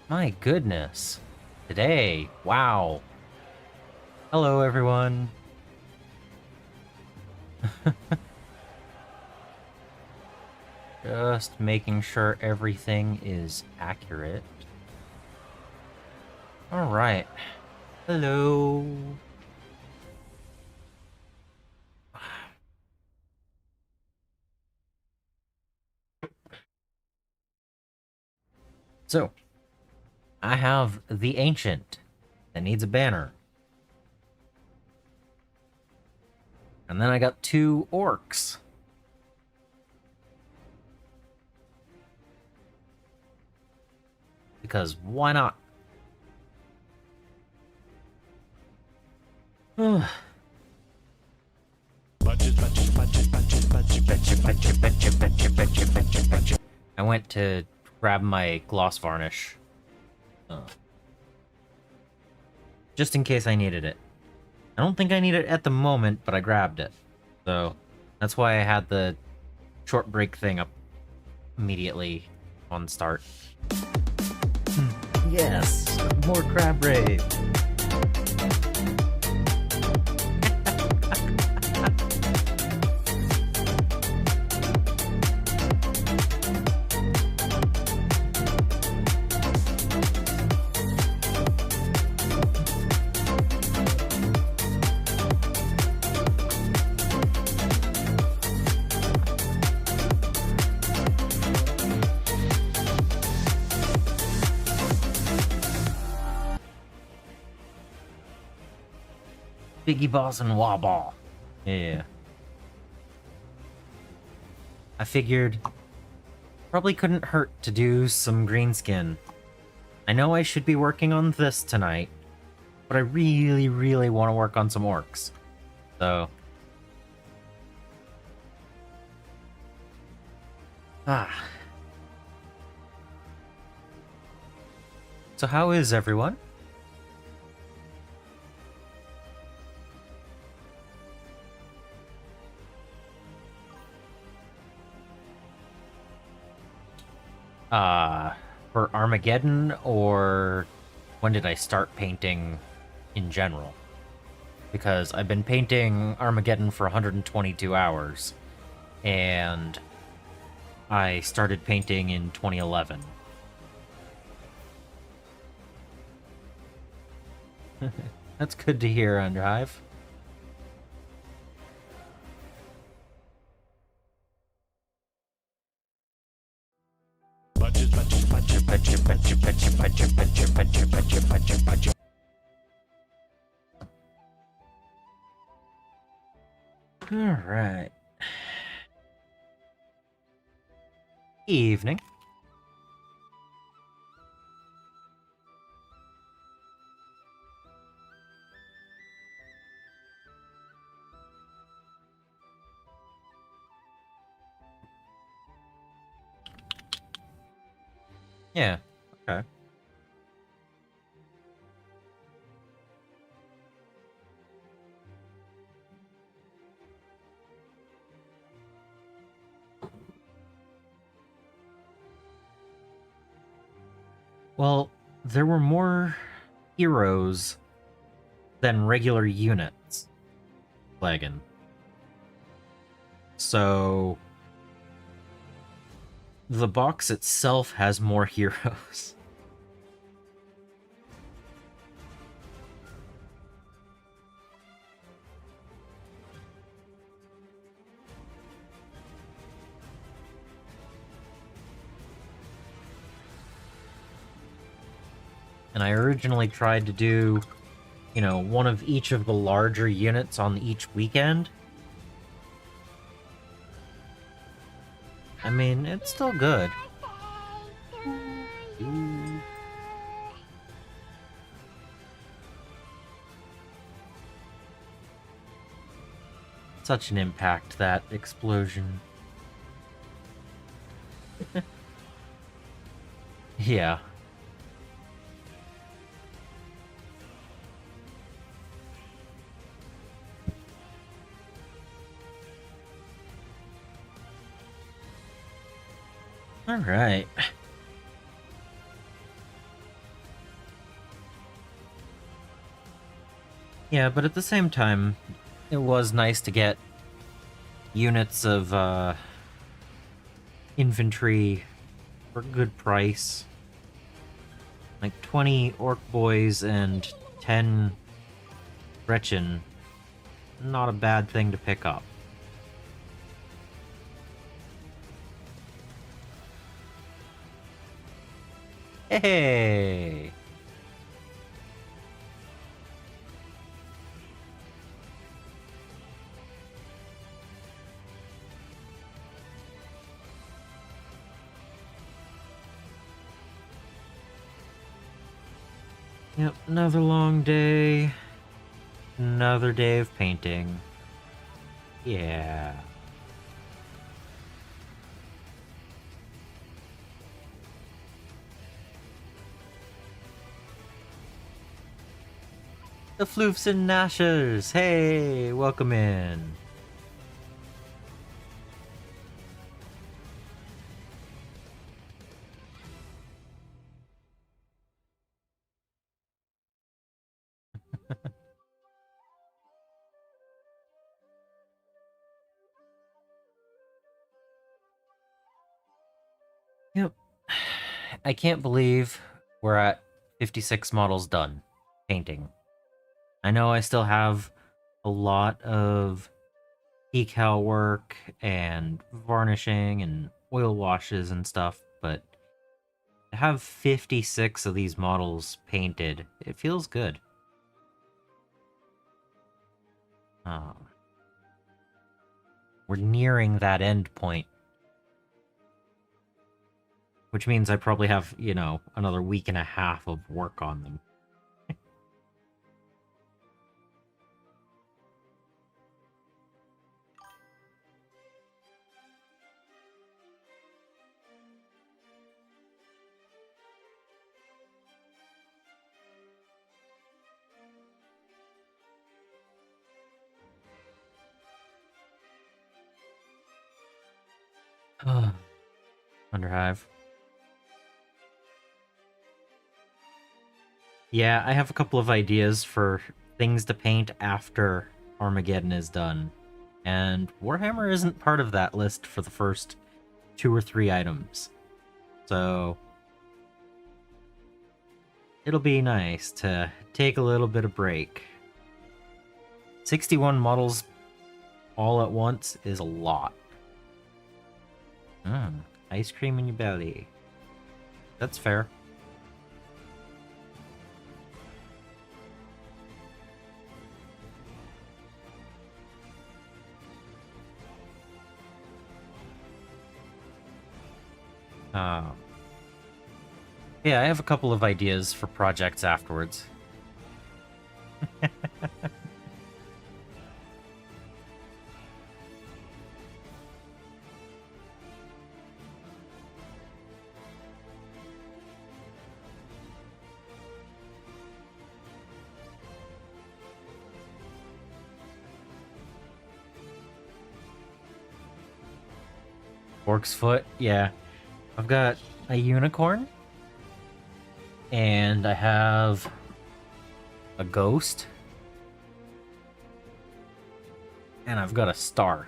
My goodness. Today, wow. Hello, everyone. Just making sure everything is accurate. Alright. Hello. So, I have the Ancient that needs a banner. And then I got 2 Orcs. Because why not? I went to grab my gloss varnish. Just in case I needed it. I don't think I need it at the moment, but I grabbed it. So, that's why I had the short break thing up immediately on start. Yes! More crab rave! Biggie Boss and Waball. Yeah. I figured probably couldn't hurt to do some greenskin. I know I should be working on this tonight, but I really, really want to work on some orcs. So. So how is everyone? For Armageddon, or when did I start painting in general? Because I've been painting Armageddon for 122 hours, and I started painting in 2011. That's good to hear, Underhive. All right. Evening. Yeah, okay. Well, there were more heroes than regular units flagging. So the box itself has more heroes. And I originally tried to do, one of each of the larger units on each weekend. I mean, it's still good. Such an impact, that explosion. Yeah. All right. Yeah, but at the same time, it was nice to get units of infantry for a good price. Like 20 orc boys and 10 Gretchen. Not a bad thing to pick up. Hey! Yep, another long day. Another day of painting. Yeah. The Floofs and Gnashers! Hey, welcome in. Yep. I can't believe we're at 56 models done painting. I know I still have a lot of decal work and varnishing and oil washes and stuff, but to have 56 of these models painted, it feels good. We're nearing that end point, which means I probably have, another week and a half of work on them. Underhive. Yeah, I have a couple of ideas for things to paint after Armageddon is done. And Warhammer isn't part of that list for the first 2 or 3 items. So it'll be nice to take a little bit of break. 61 models all at once is a lot. Ice cream in your belly. That's fair. Yeah, I have a couple of ideas for projects afterwards. Orc's foot, yeah. I've got a unicorn. And I have a ghost. And I've got a star.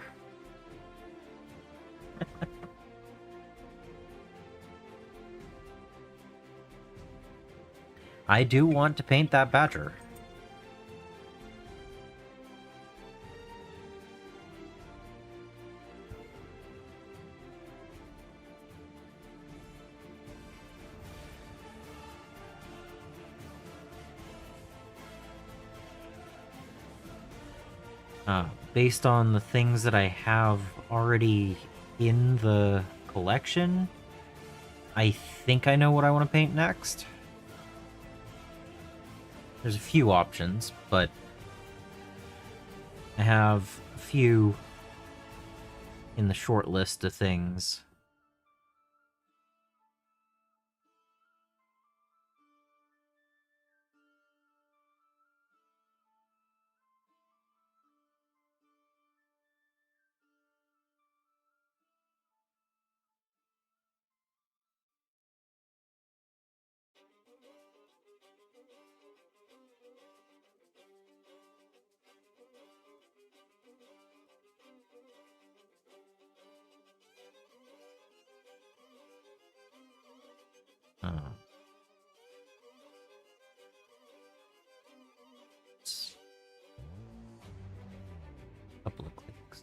I do want to paint that badger. Based on the things that I have already in the collection, I think I know what I want to paint next. There's a few options, but I have a few in the short list of things. Couple of clicks.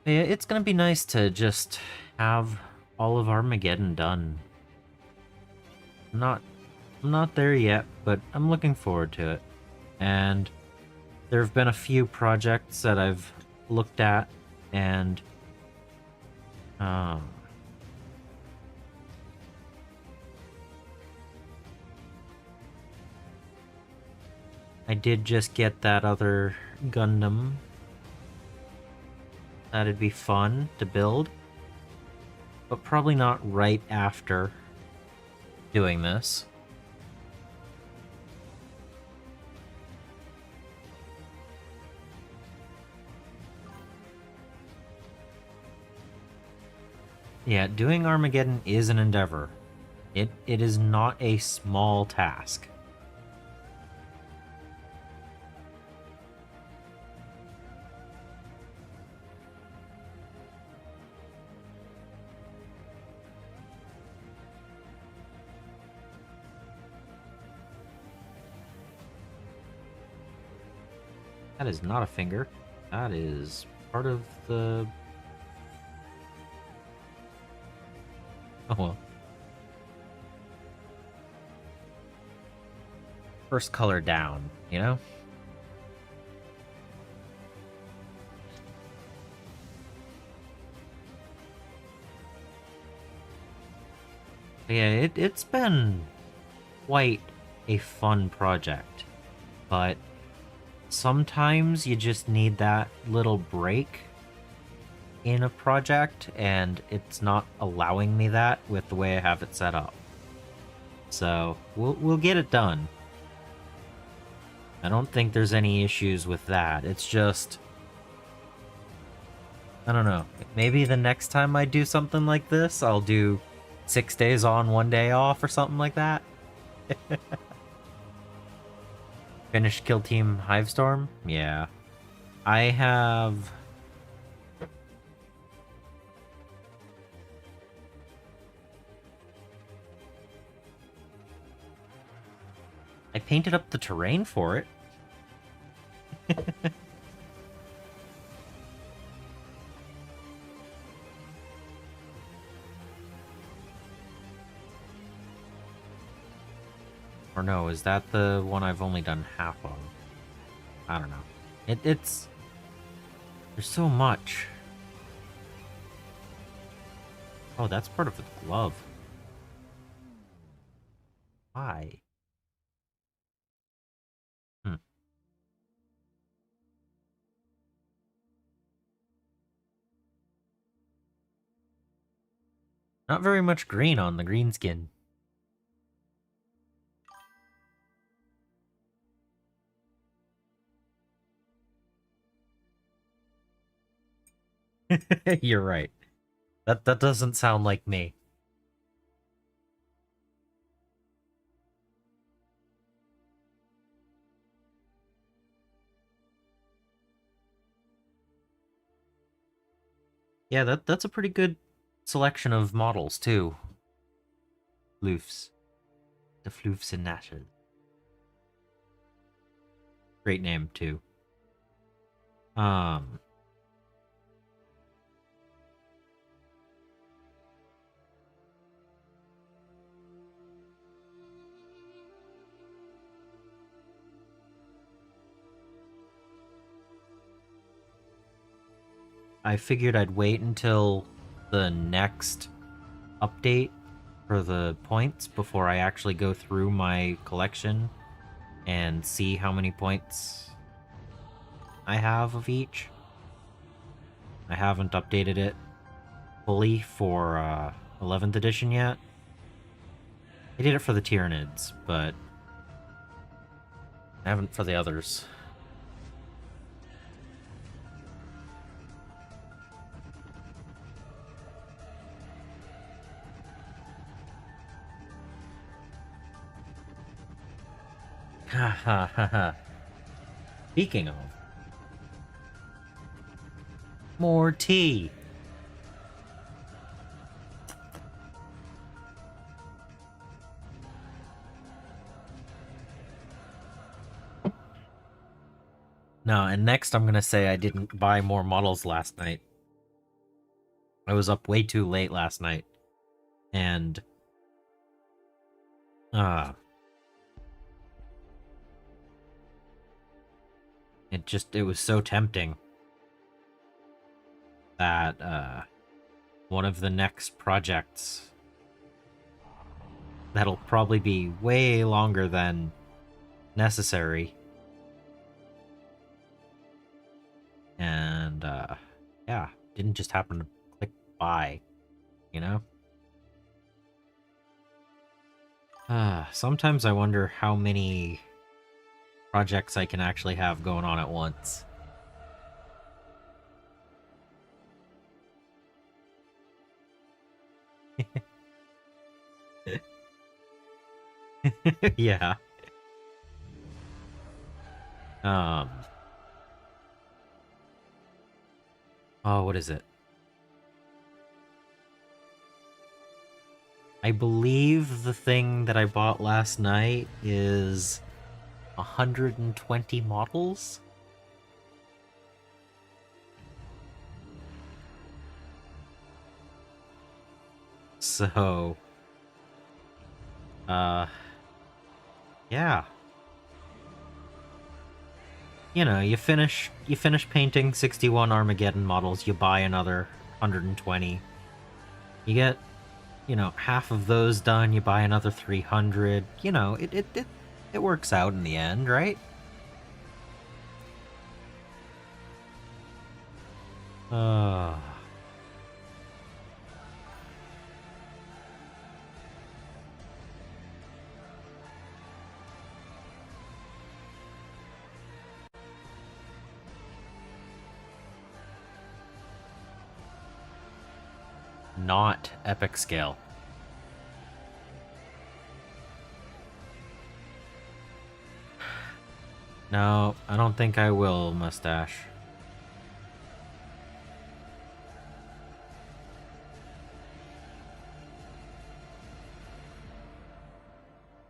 Yeah, it's gonna be nice to just have all of Armageddon done. I'm not there yet, but I'm looking forward to it. And there have been a few projects that I've looked at, and I did just get that other Gundam. That'd be fun to build, but probably not right after doing this. Yeah, doing Armageddon is an endeavor. It is not a small task. That is not a finger. That is part of the... Oh well. First color down, you know? Yeah, it's been quite a fun project, but sometimes you just need that little break in a project, and it's not allowing me that with the way I have it set up. So we'll get it done. I don't think there's any issues with that. It's just, I don't know. Maybe the next time I do something like this, I'll do 6 days on, 1 day off or something like that. Finish Kill Team Hivestorm? Yeah. I have... I painted up the terrain for it. Or no, is that the one I've only done half of? I don't know. It's... There's so much. Oh, that's part of the glove. Why? Hmm. Not very much green on the green skin. You're right. That doesn't sound like me. Yeah, that's a pretty good selection of models too. Floofs. The Floofs and Nashes. Great name too. Um I figured I'd wait until the next update for the points before I actually go through my collection and see how many points I have of each. I haven't updated it fully for 11th edition yet. I did it for the Tyranids, but I haven't for the others. Ha ha ha ha. Speaking of, more tea. No, and next I'm gonna say I didn't buy more models last night. I was up way too late last night, and uh it was so tempting that one of the next projects that'll probably be way longer than necessary. And yeah, didn't just happen to click buy, you know? Sometimes I wonder how many projects I can actually have going on at once. Yeah. Um. Oh, what is it? I believe the thing that I bought last night is 120 models. So, uh, yeah. You know, you finish painting 61 Armageddon models, you buy another 120. You get, half of those done, you buy another 300. You know, it works out in the end, right? Uh Not epic scale. No, I don't think I will, Mustache.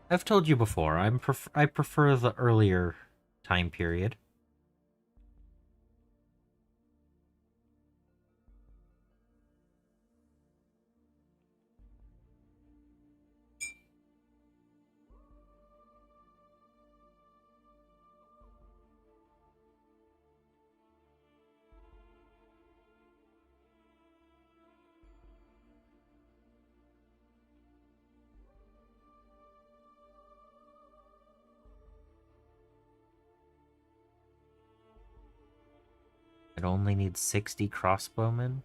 I've told you before, I prefer the earlier time period. It only needs 60 crossbowmen.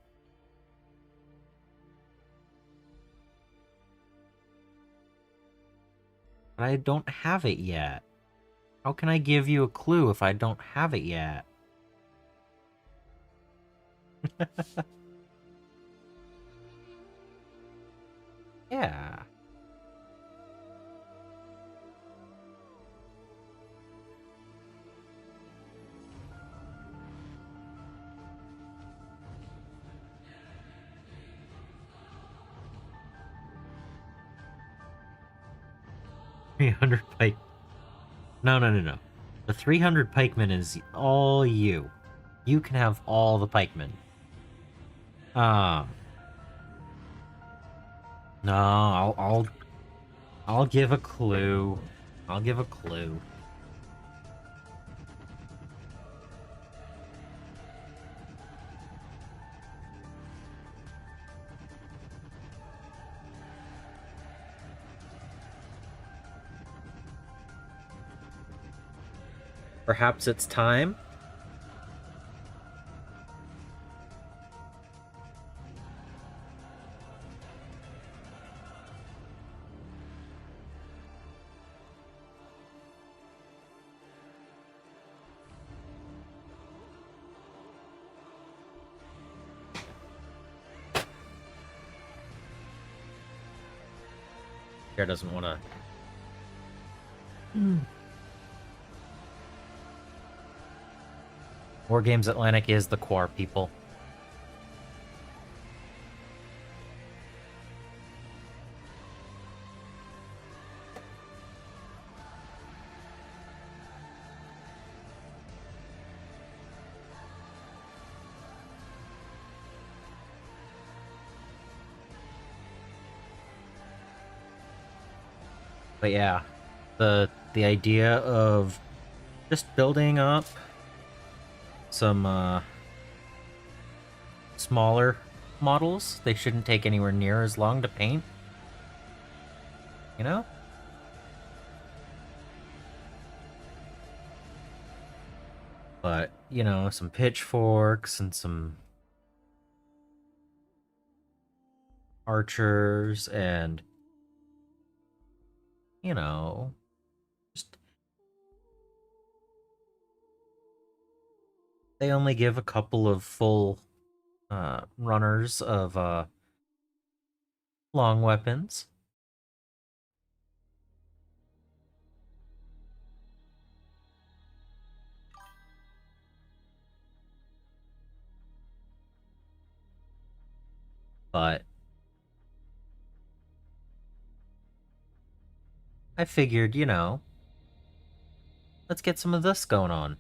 But I don't have it yet. How can I give you a clue if I don't have it yet? Yeah. $300 pike. No. The 300 pikemen is all you. You can have all the pikemen. No, I'll give a clue. I'll give a clue. Perhaps it's time? Pierre doesn't want to... War Games Atlantic is the core, people. But yeah, the idea of just building up some smaller models, they shouldn't take anywhere near as long to paint. You know? But, you know, some pitchforks and some archers and, you know, just... They only give a couple of full runners of long weapons. But I figured, you know, let's get some of this going on.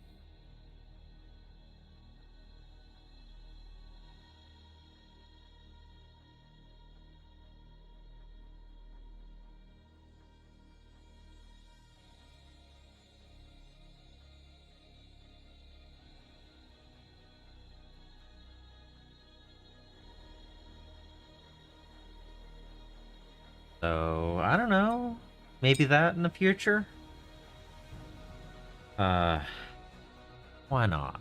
So, I don't know. Maybe that in the future? Why not?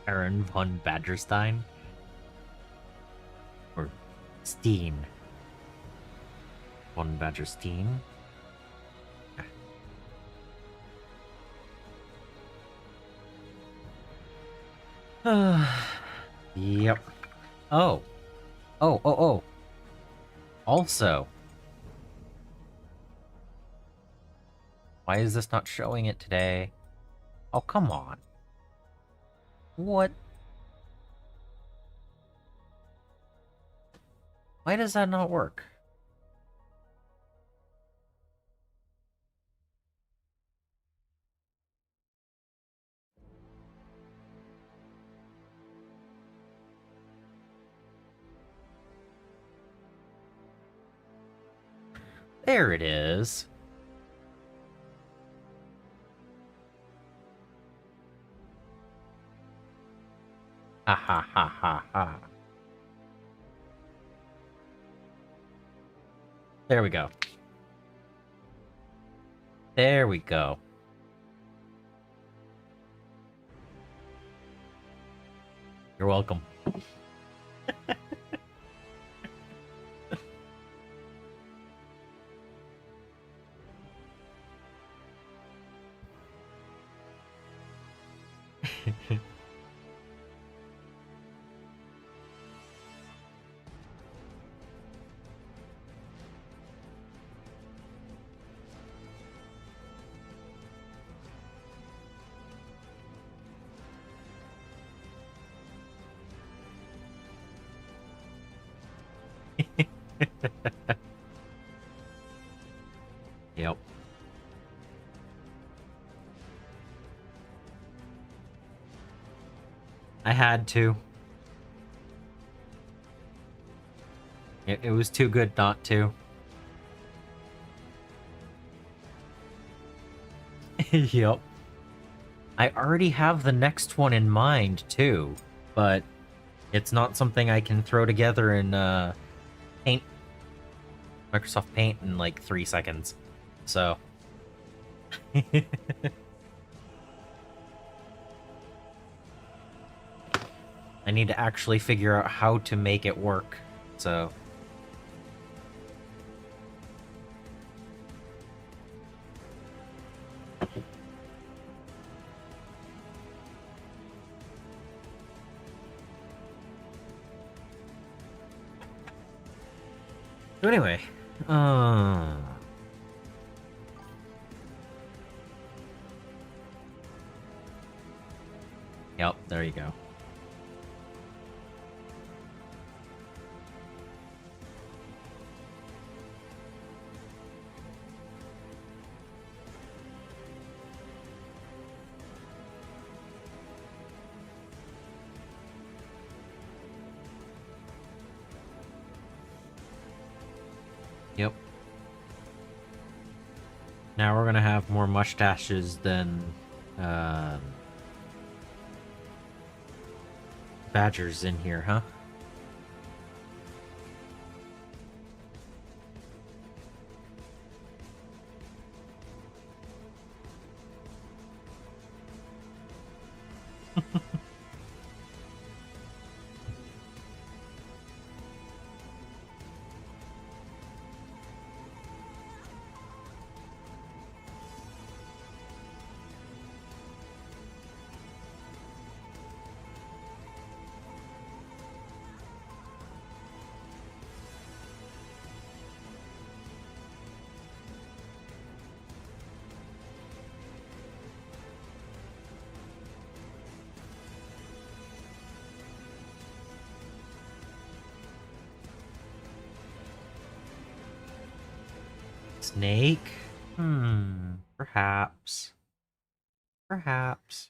Aaron von Badgerstein? Or Steen? Von Badgerstein? Yep. Oh. Also, Why is this not showing it today? Oh, come on. What? Why does that not work? There it is. Ha ha ha ha ha. There we go. There we go. You're welcome. Yep. I had to. It was too good not to. Yep. I already have the next one in mind, too, but it's not something I can throw together in Paint, Microsoft Paint in like 3 seconds. So. I need to actually figure out how to make it work, so. So anyway, yep, there you go. Yep. Now we're gonna have more mustaches than badgers in here, huh? Snake? Perhaps. Perhaps.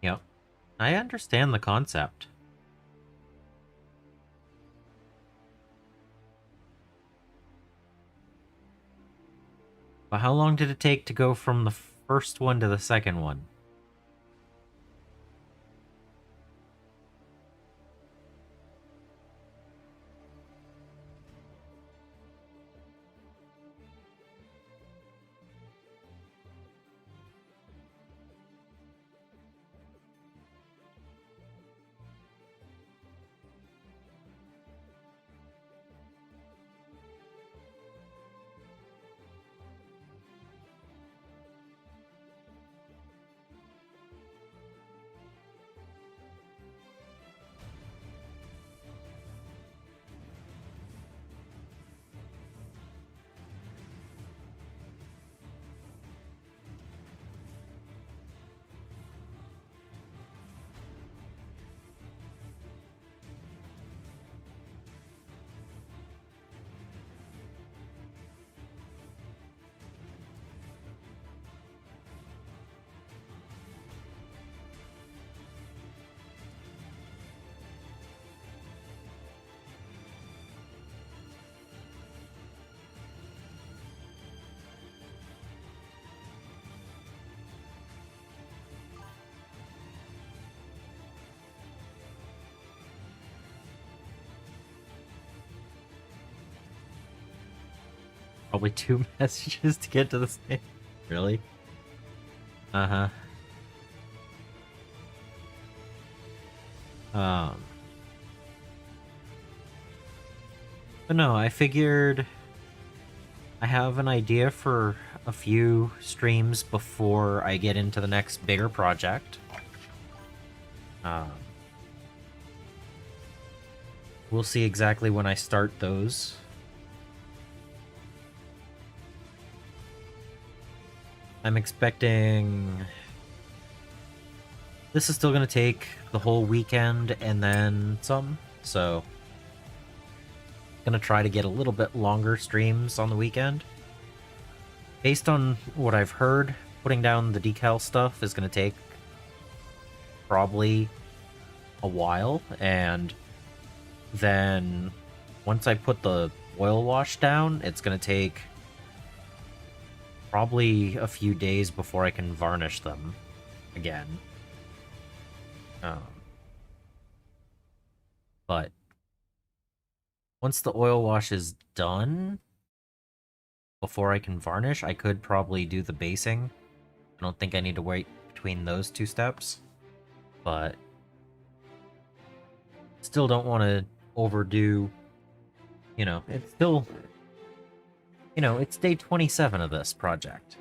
Yep. I understand the concept. But how long did it take to go from the first one to the second one? Probably 2 messages to get to the same. Really? Uh-huh. But no, I figured I have an idea for a few streams before I get into the next bigger project. Um, we'll see exactly when I start those. I'm expecting... This is still going to take the whole weekend and then some, so... Gonna try to get a little bit longer streams on the weekend. Based on what I've heard, putting down the decal stuff is gonna take probably a while, and then once I put the oil wash down, it's gonna take probably a few days before I can varnish them again. But once the oil wash is done, before I can varnish, I could probably do the basing. I don't think I need to wait between those two steps, but still don't want to overdo, it's still, it's day 27 of this project.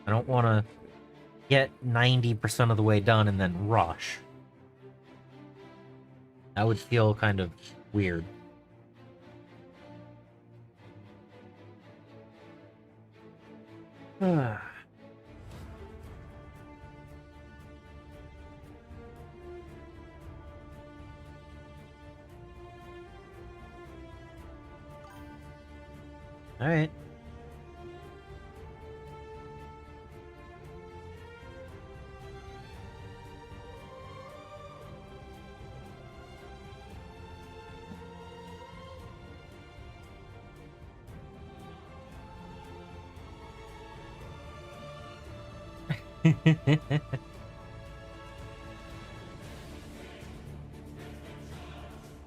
I don't want to get 90% of the way done and then rush. That would feel kind of weird. All right.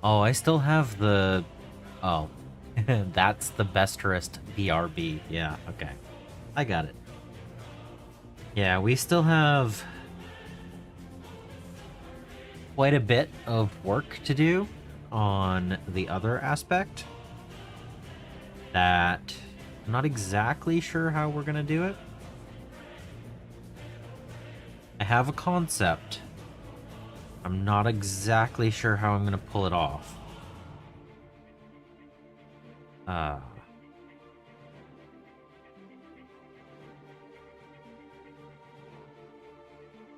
Oh, I still have the... Oh. That's the Besterist BRB. Yeah, okay. I got it. Yeah, we still have quite a bit of work to do on the other aspect that I'm not exactly sure how we're going to do it. I have a concept. I'm not exactly sure how I'm going to pull it off.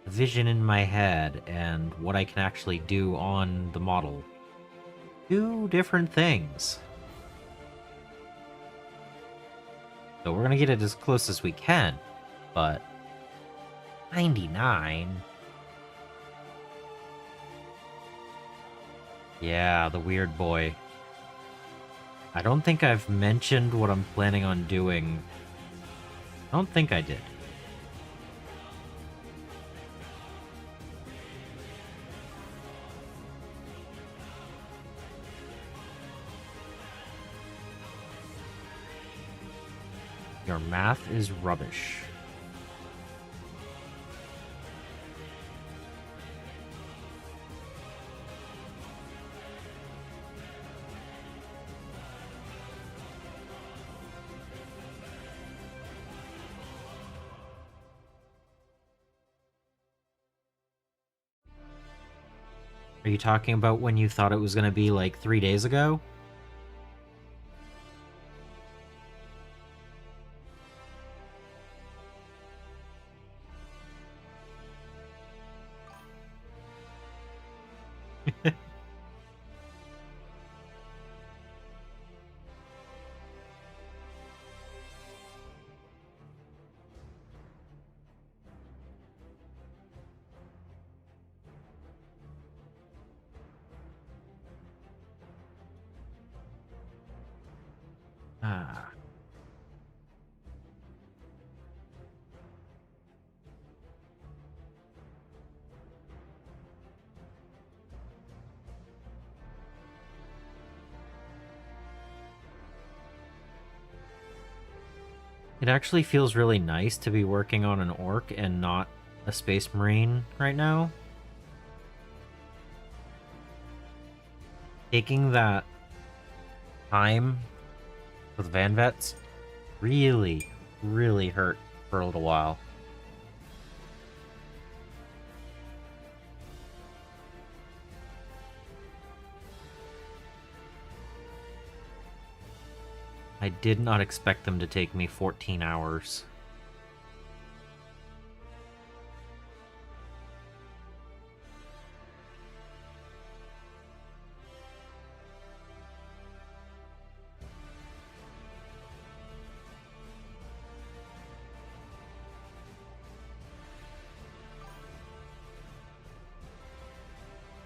Vision in my head and what I can actually do on the model. Two different things. So we're gonna get it as close as we can, but 99? Yeah, the weird boy. I don't think I've mentioned what I'm planning on doing. I don't think I did. Your math is rubbish. Are you talking about when you thought it was going to be like 3 days ago? Ah. It actually feels really nice to be working on an orc and not a space marine right now. Taking that time with Van Vets really, really hurt for a little while. I did not expect them to take me 14 hours.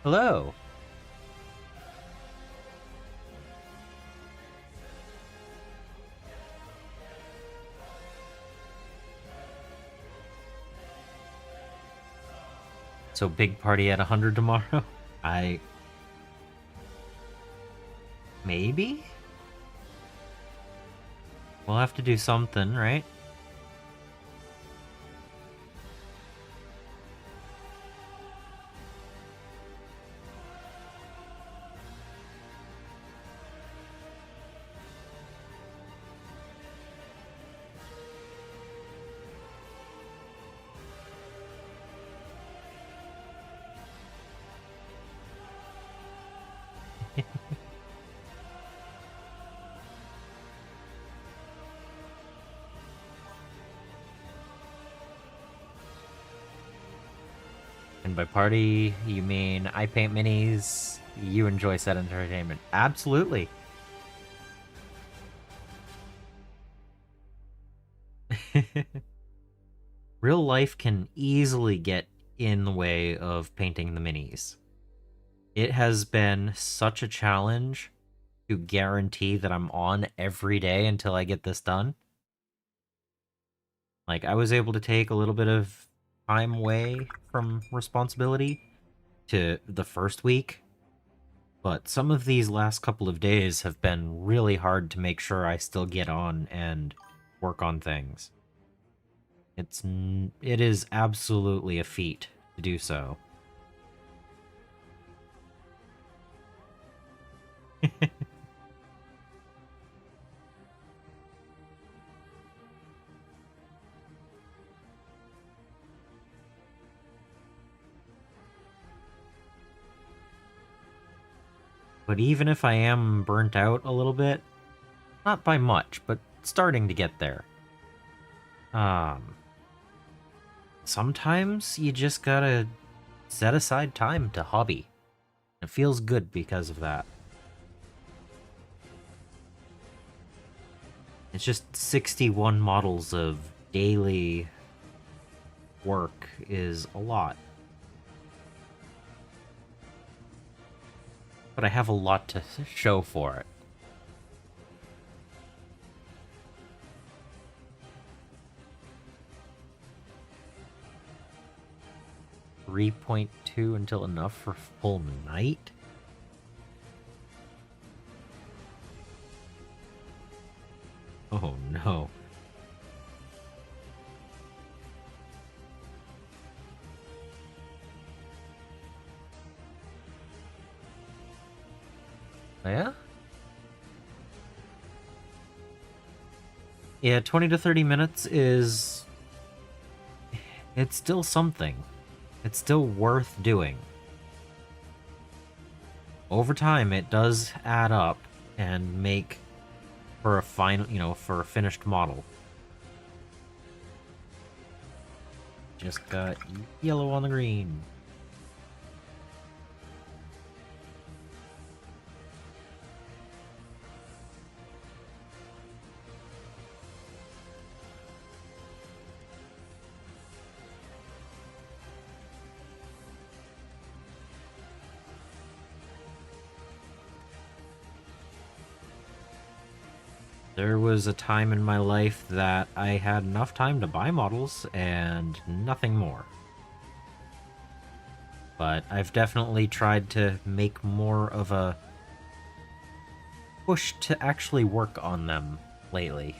Hello. So big party at 100 tomorrow? Maybe? We'll have to do something, right? And by party, you mean I paint minis, you enjoy set entertainment. Absolutely. Real life can easily get in the way of painting the minis. It has been such a challenge to guarantee that I'm on every day until I get this done. Like, I was able to take a little bit of time away from responsibility to the first week, but some of these last couple of days have been really hard to make sure I still get on and work on things. It is absolutely a feat to do so. But even if I am burnt out a little bit, not by much, but starting to get there. Sometimes you just gotta set aside time to hobby. It feels good because of that. It's just 61 models of daily work is a lot. But I have a lot to show for it. .2 until enough for full night? Oh no. Yeah? Yeah, 20 to 30 minutes is... It's still something. It's still worth doing. Over time, it does add up and make for a final, for a finished model. Just got yellow on the green. There was a time in my life that I had enough time to buy models and nothing more. But I've definitely tried to make more of a push to actually work on them lately.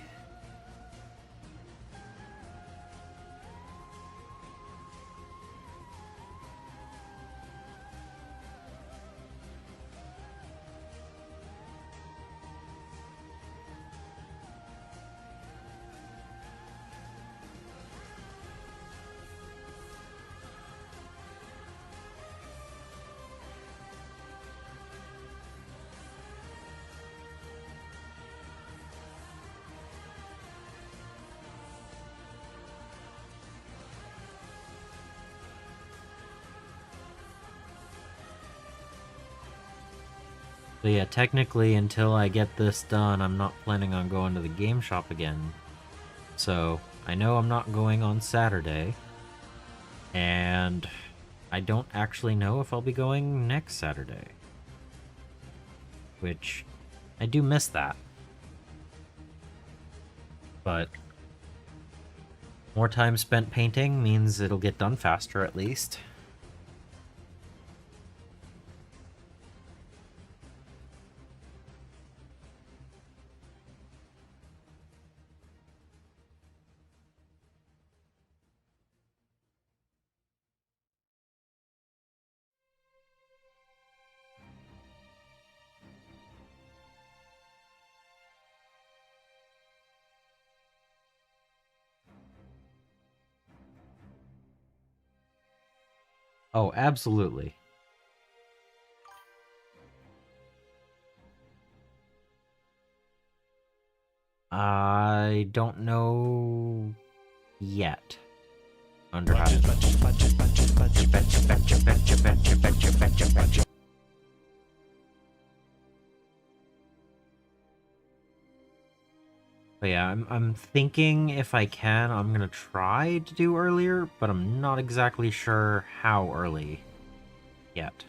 So yeah, technically until I get this done, I'm not planning on going to the game shop again. So I know I'm not going on Saturday. And I don't actually know if I'll be going next Saturday. Which I do miss that. But more time spent painting means it'll get done faster at least. Oh, absolutely. I don't know yet. Under how to... But yeah, I'm thinking if I can, I'm gonna try to do earlier, but I'm not exactly sure how early yet.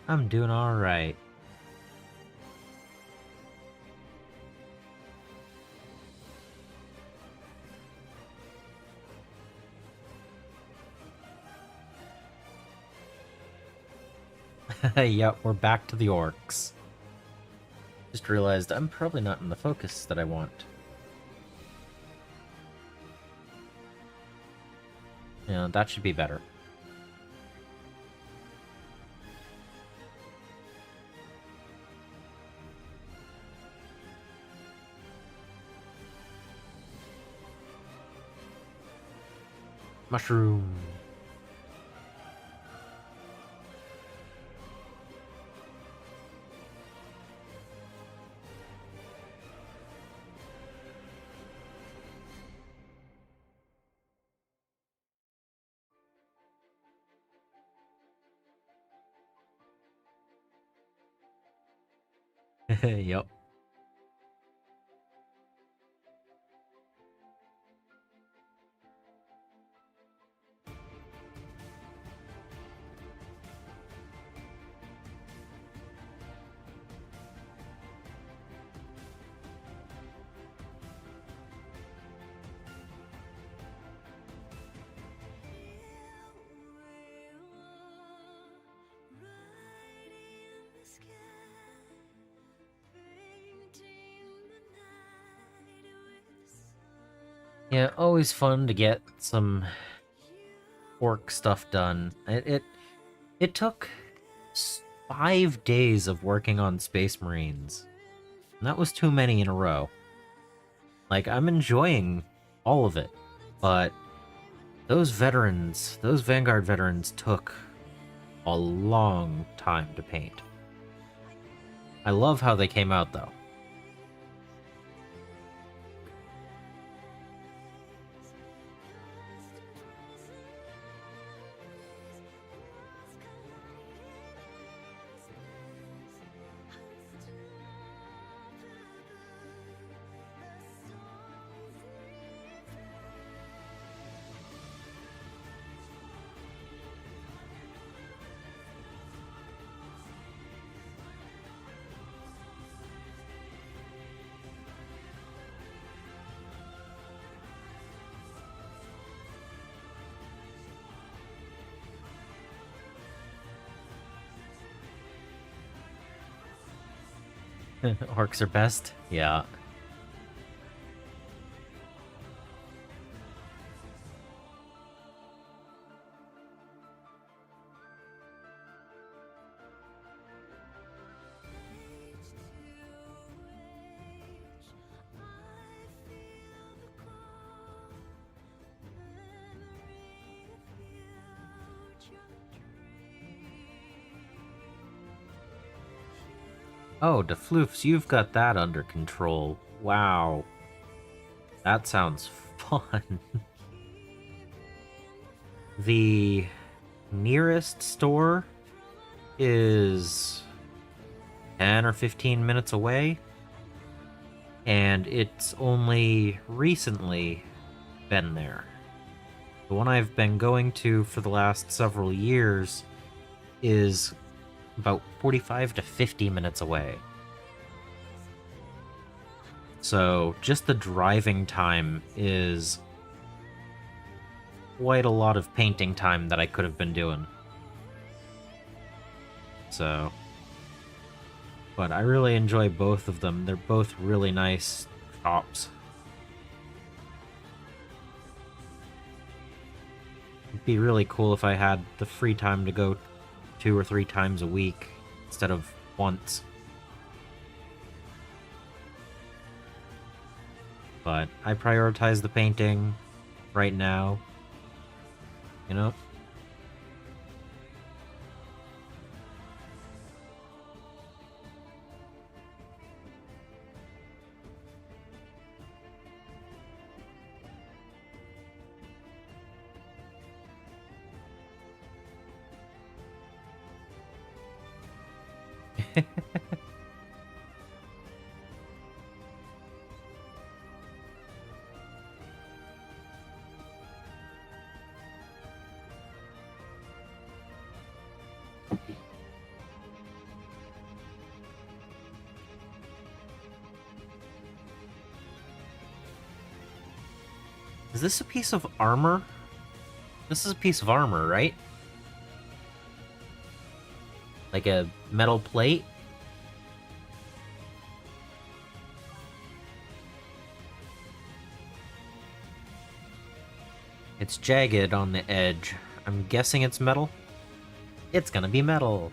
I'm doing alright. Yep, we're back to the orcs. Just realized I'm probably not in the focus that I want. Yeah, that should be better. Mushroom. Yep. Yeah, always fun to get some orc stuff done. It took 5 days of working on Space Marines. And that was too many in a row. Like, I'm enjoying all of it, but those veterans, those Vanguard veterans took a long time to paint. I love how they came out, though. Orcs are best? Yeah. Oh, DeFloofs, you've got that under control. Wow. That sounds fun. The nearest store is 10 or 15 minutes away, and it's only recently been there. The one I've been going to for the last several years is about 45 to 50 minutes away. So just the driving time is quite a lot of painting time that I could have been doing. So, but I really enjoy both of them. They're both really nice shops. It'd be really cool if I had the free time to go 2 or 3 times a week instead of once. But I prioritize the painting right now. You know? Is this a piece of armor? This is a piece of armor, right? Like a metal plate? It's jagged on the edge. I'm guessing it's metal? It's gonna be metal.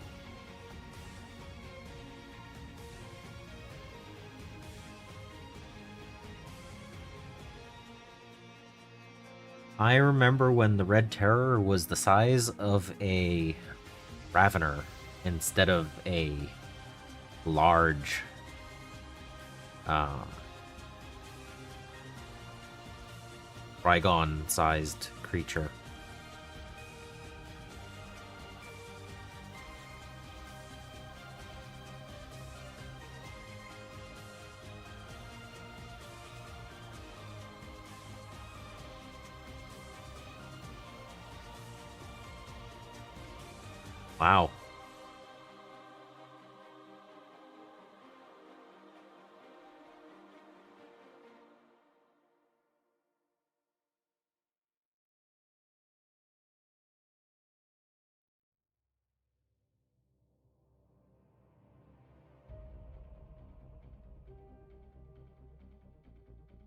I remember when the Red Terror was the size of a Ravener instead of a large Rygon-sized creature. Wow.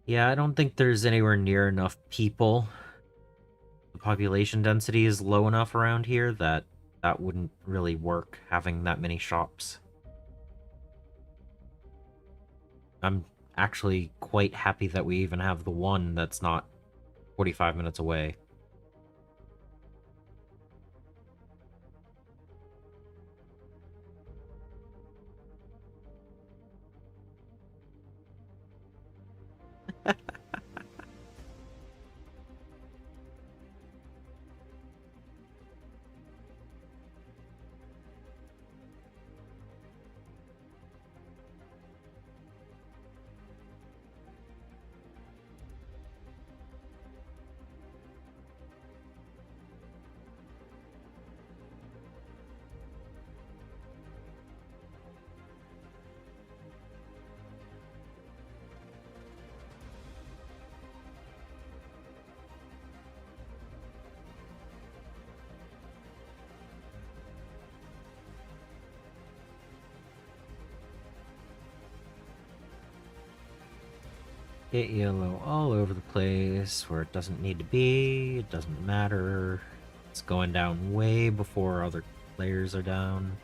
Yeah, I don't think there's anywhere near enough people. The population density is low enough around here that that wouldn't really work, having that many shops. I'm actually quite happy that we even have the one that's not 45 minutes away. Get yellow all over the place where it doesn't need to be. It doesn't matter. It's going down way before other players are down.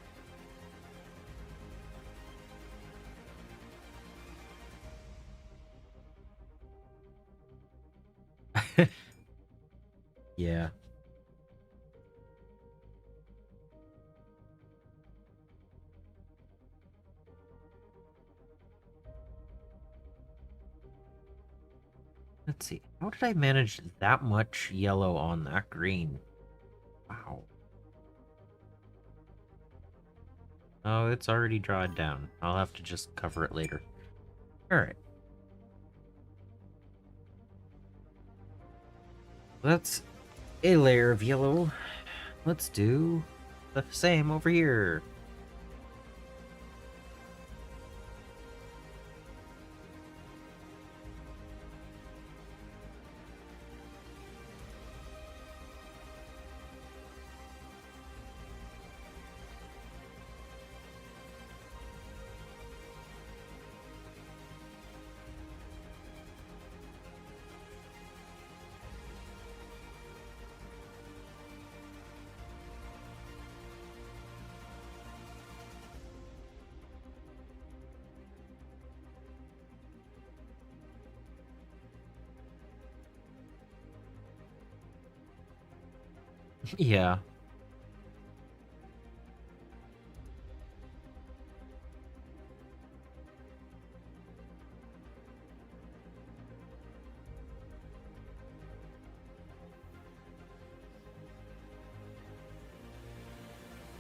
Yeah. Let's see. How did I manage that much yellow on that green? Wow. Oh, it's already dried down. I'll have to just cover it later. Alright. That's a layer of yellow. Let's do the same over here. Yeah.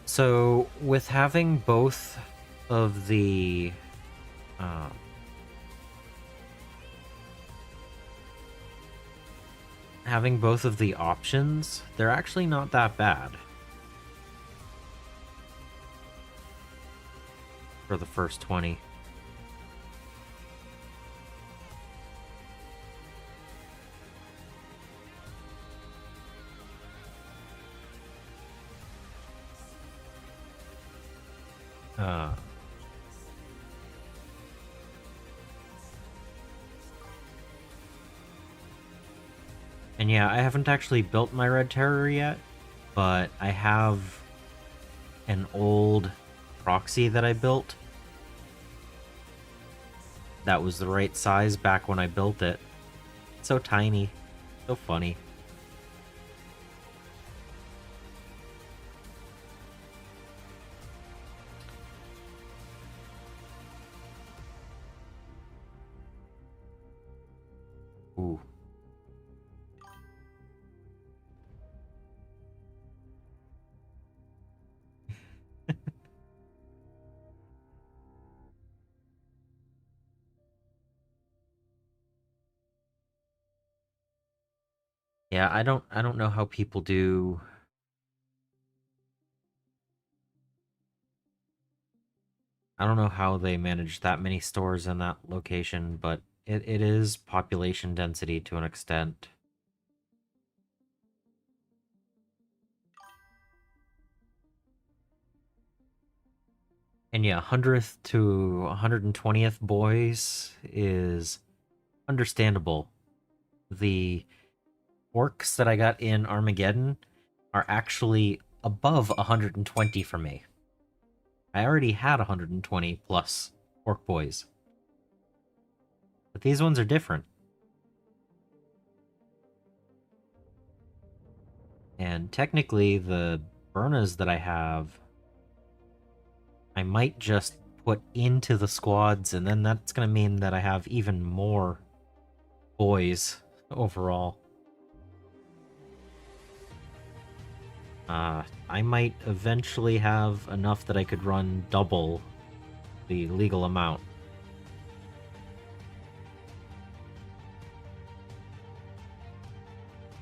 So, with having both of the uh, having both of the options, they're actually not that bad for the first 20. Uh, and yeah, I haven't actually built my Red Terror yet, but I have an old proxy that I built that was the right size back when I built it. It's so tiny, so funny. Ooh. Yeah, I don't know how people do. I don't know how they manage that many stores in that location, but it is population density to an extent. And yeah, 100th to 120th boys is understandable. The orcs that I got in Armageddon are actually above 120 for me. I already had 120 plus orc boys. But these ones are different. And technically, the Burnas that I have, I might just put into the squads, and then that's going to mean that I have even more boys overall. I might eventually have enough that I could run double the legal amount.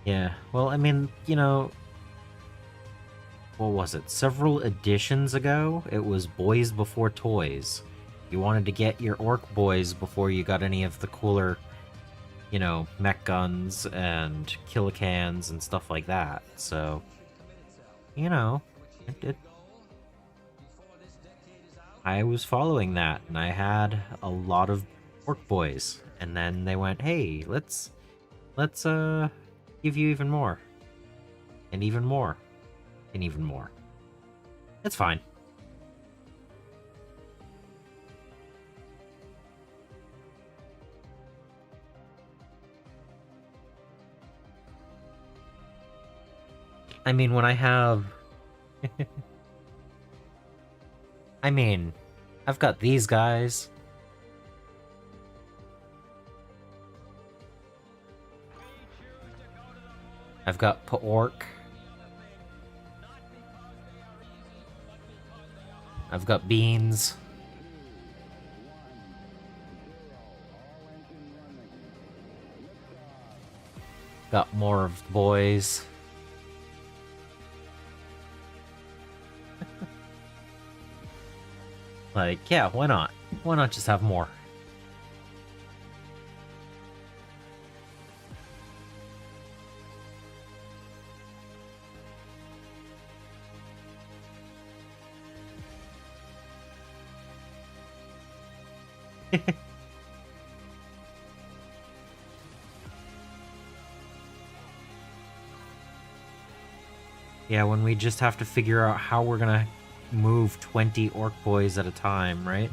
Yeah, well, I mean, you know, what was it? Several editions ago, it was boys before toys. You wanted to get your orc boys before you got any of the cooler, you know, mech guns and killicans and stuff like that. So, you know, I was following that, and I had a lot of orc boys. And then they went, "Hey, let's give you even more, and even more, and even more." It's fine. I mean, when I have... I mean, I've got these guys. I've got pork. I've got beans. Got more of the boys. Like, yeah, why not? Why not just have more? Yeah, when we just have to figure out how we're gonna move 20 orc boys at a time, right?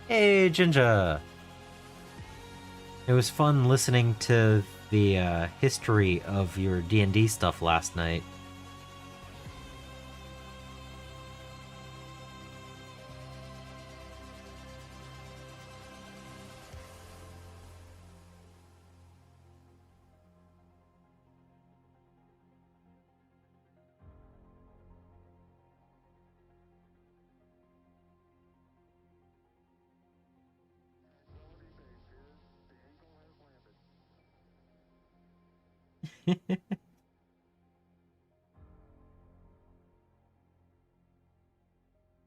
Hey, Jinja! It was fun listening to the history of your D&D stuff last night.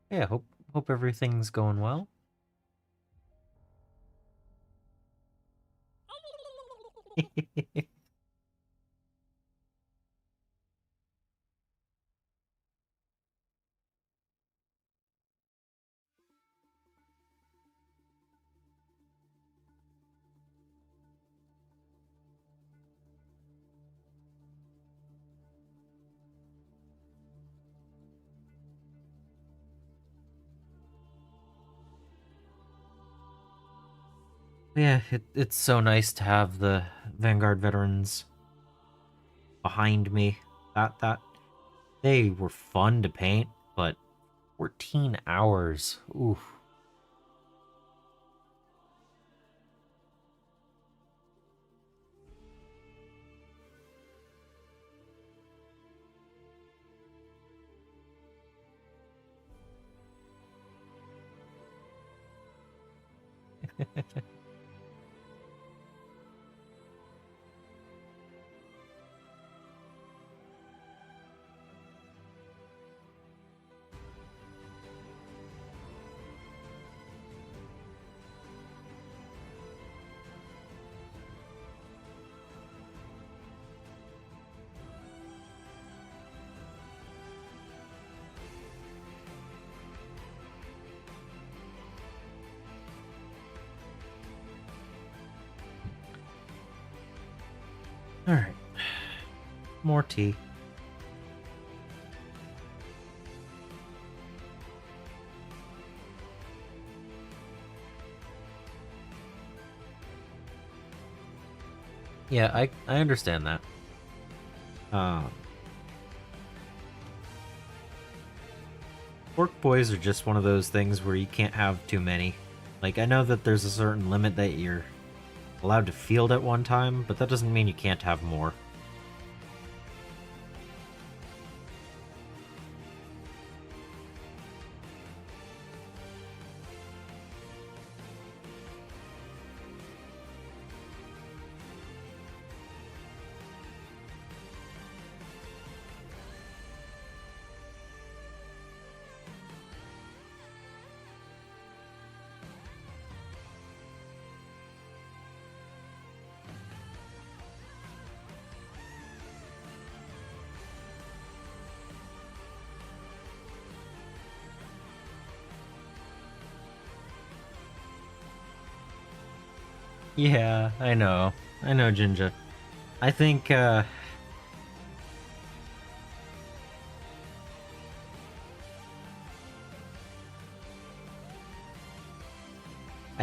Yeah, hope everything's going well. Yeah, it's so nice to have the Vanguard veterans behind me. That they were fun to paint, but 14 hours. Oof. All right. More tea. Yeah, I understand that. Orc boys are just one of those things where you can't have too many. Like, I know that there's a certain limit that you're allowed to field at one time, but that doesn't mean you can't have more. Yeah, I know. I know, Jinja. I think, I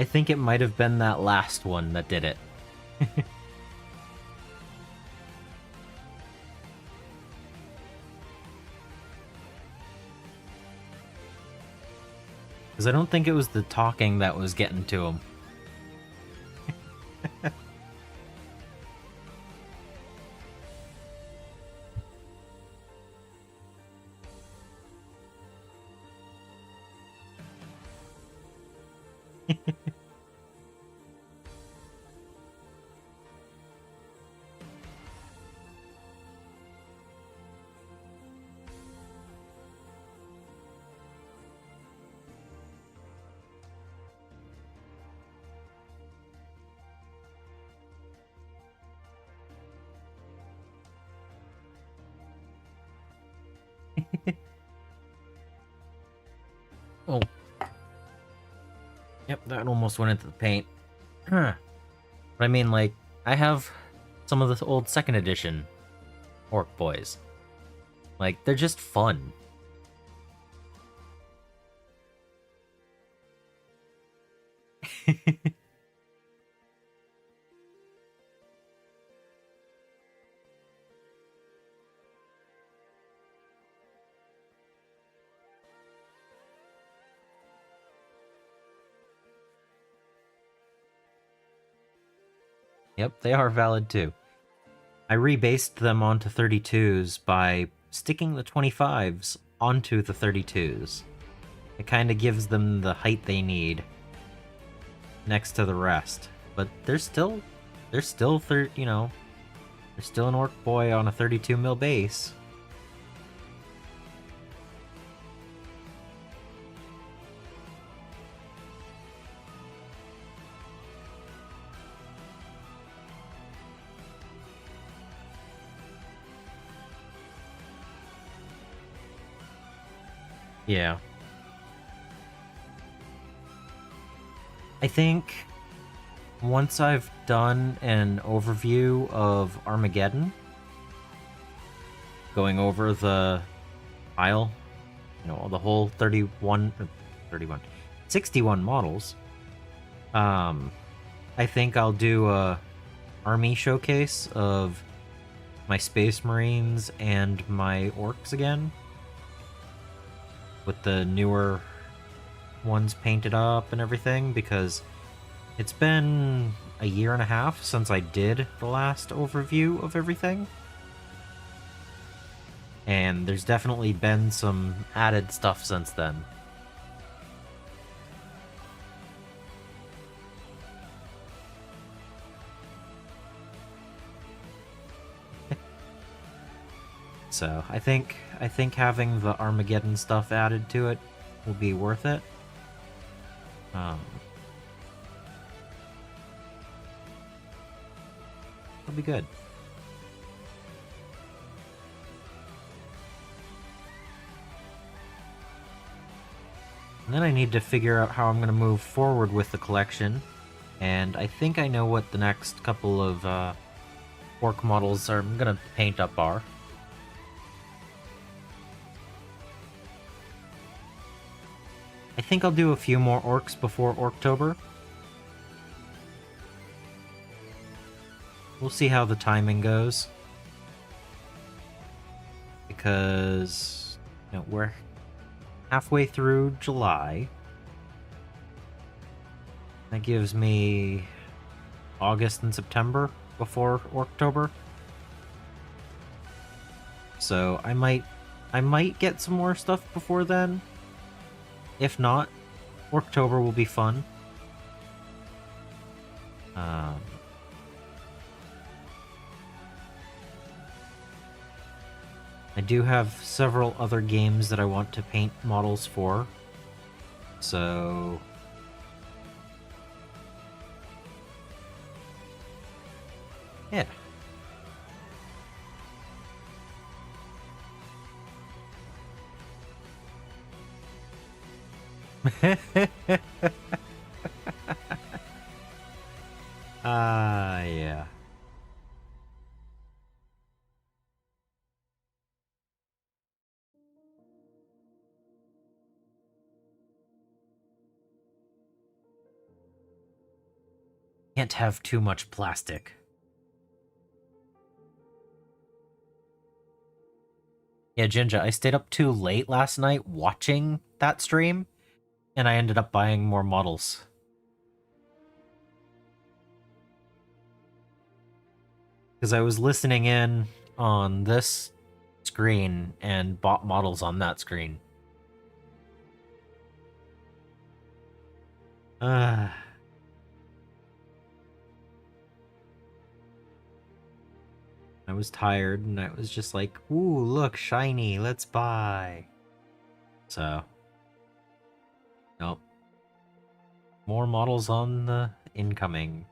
think it might have been that last one that did it. Because I don't think it was the talking that was getting to him. Oh. Yep, that almost went into the paint. Huh. But I mean, like, I have some of the old second edition Orc Boys. Like, they're just fun. Yep, they are valid too. I rebased them onto 32s by sticking the 25s onto the 32s. It kind of gives them the height they need next to the rest. But they're still they're still an Orc Boy on a 32 mil base. Yeah. I think once I've done an overview of Armageddon, going over the pile, the whole 61 models, I think I'll do a army showcase of my Space Marines and my Orcs again, with the newer ones painted up and everything, because it's been a year and a half since I did the last overview of everything. And there's definitely been some added stuff since then. So I think having the Armageddon stuff added to it will be worth it. It'll be good. And then I need to figure out how I'm going to move forward with the collection. And I think I know what the next couple of Orc models I'm going to paint up are. I think I'll do a few more Orcs before Orktober. We'll see how the timing goes. Because, we're halfway through July. That gives me August and September before Orktober. So I might get some more stuff before then. If not, Orktober will be fun. I do have several other games that I want to paint models for. So yeah. Yeah. Can't have too much plastic. Yeah, Jinja, I stayed up too late last night watching that stream, and I ended up buying more models. Because I was listening in on this screen and bought models on that screen. I was tired and I was just like, ooh, look, shiny, let's buy. So, nope. More models on the incoming.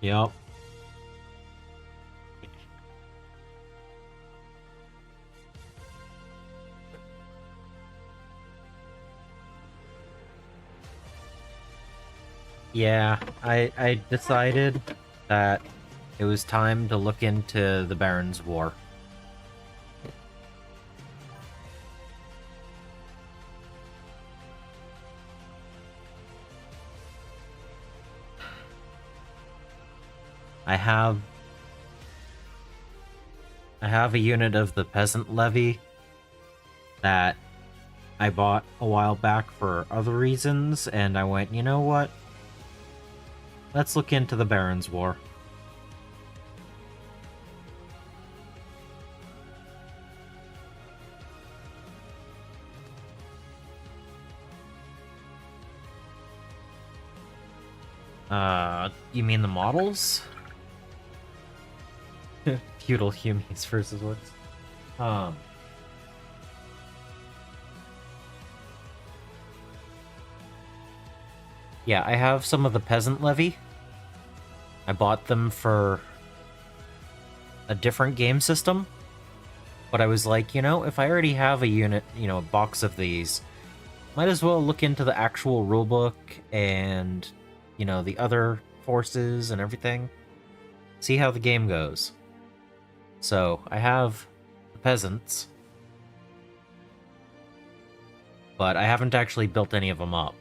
Yep. Yeah, I decided that it was time to look into the Baron's War. I have a unit of the peasant levy that I bought a while back for other reasons, and I went, you know what? Let's look into the Baron's War. You mean the models? Feudal Humies versus what's... Yeah, I have some of the peasant levy. I bought them for a different game system. But I was like, you know, if I already have a unit, you know, a box of these, might as well look into the actual rulebook and, you know, the other forces and everything. See how the game goes. So, I have the peasants. But I haven't actually built any of them up.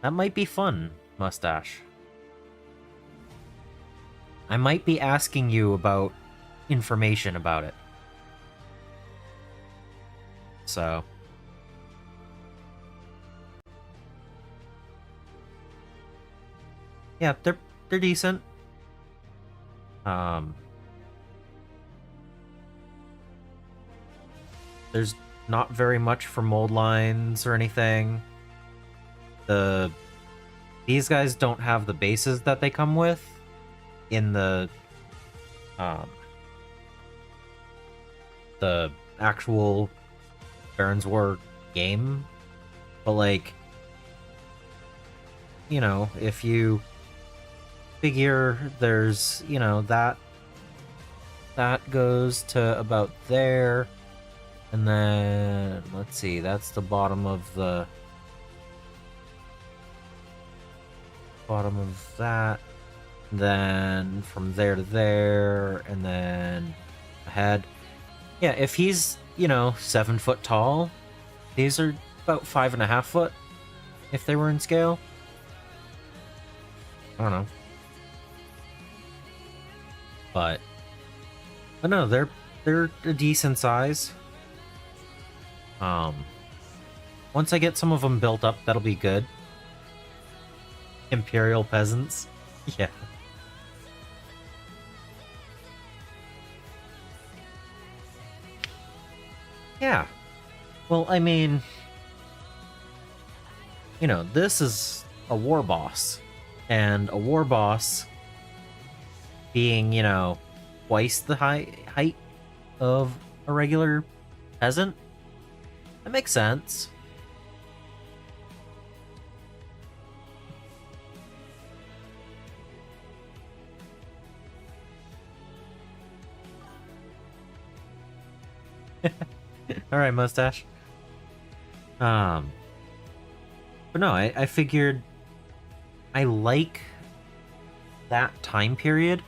That might be fun, Mustache. I might be asking you about information about it. So... yeah, they're decent. There's not very much for mold lines or anything. These guys don't have the bases that they come with in the actual Baron's War game. But like, you know, if you figure there's, you know, that goes to about there, and then let's see, that's the bottom of that, then from there to there, and then ahead. Yeah, if he's, you know, 7 foot tall, these are about 5.5 foot if they were in scale. I don't know. But no, they're a decent size. Once I get some of them built up, that'll be good. Imperial peasants. Yeah. Yeah. Well, I mean, you know, this is a war boss. And a war boss being, you know, twice the height of a regular peasant, that makes sense. All right, Mustache. But no, I figured I like that time period.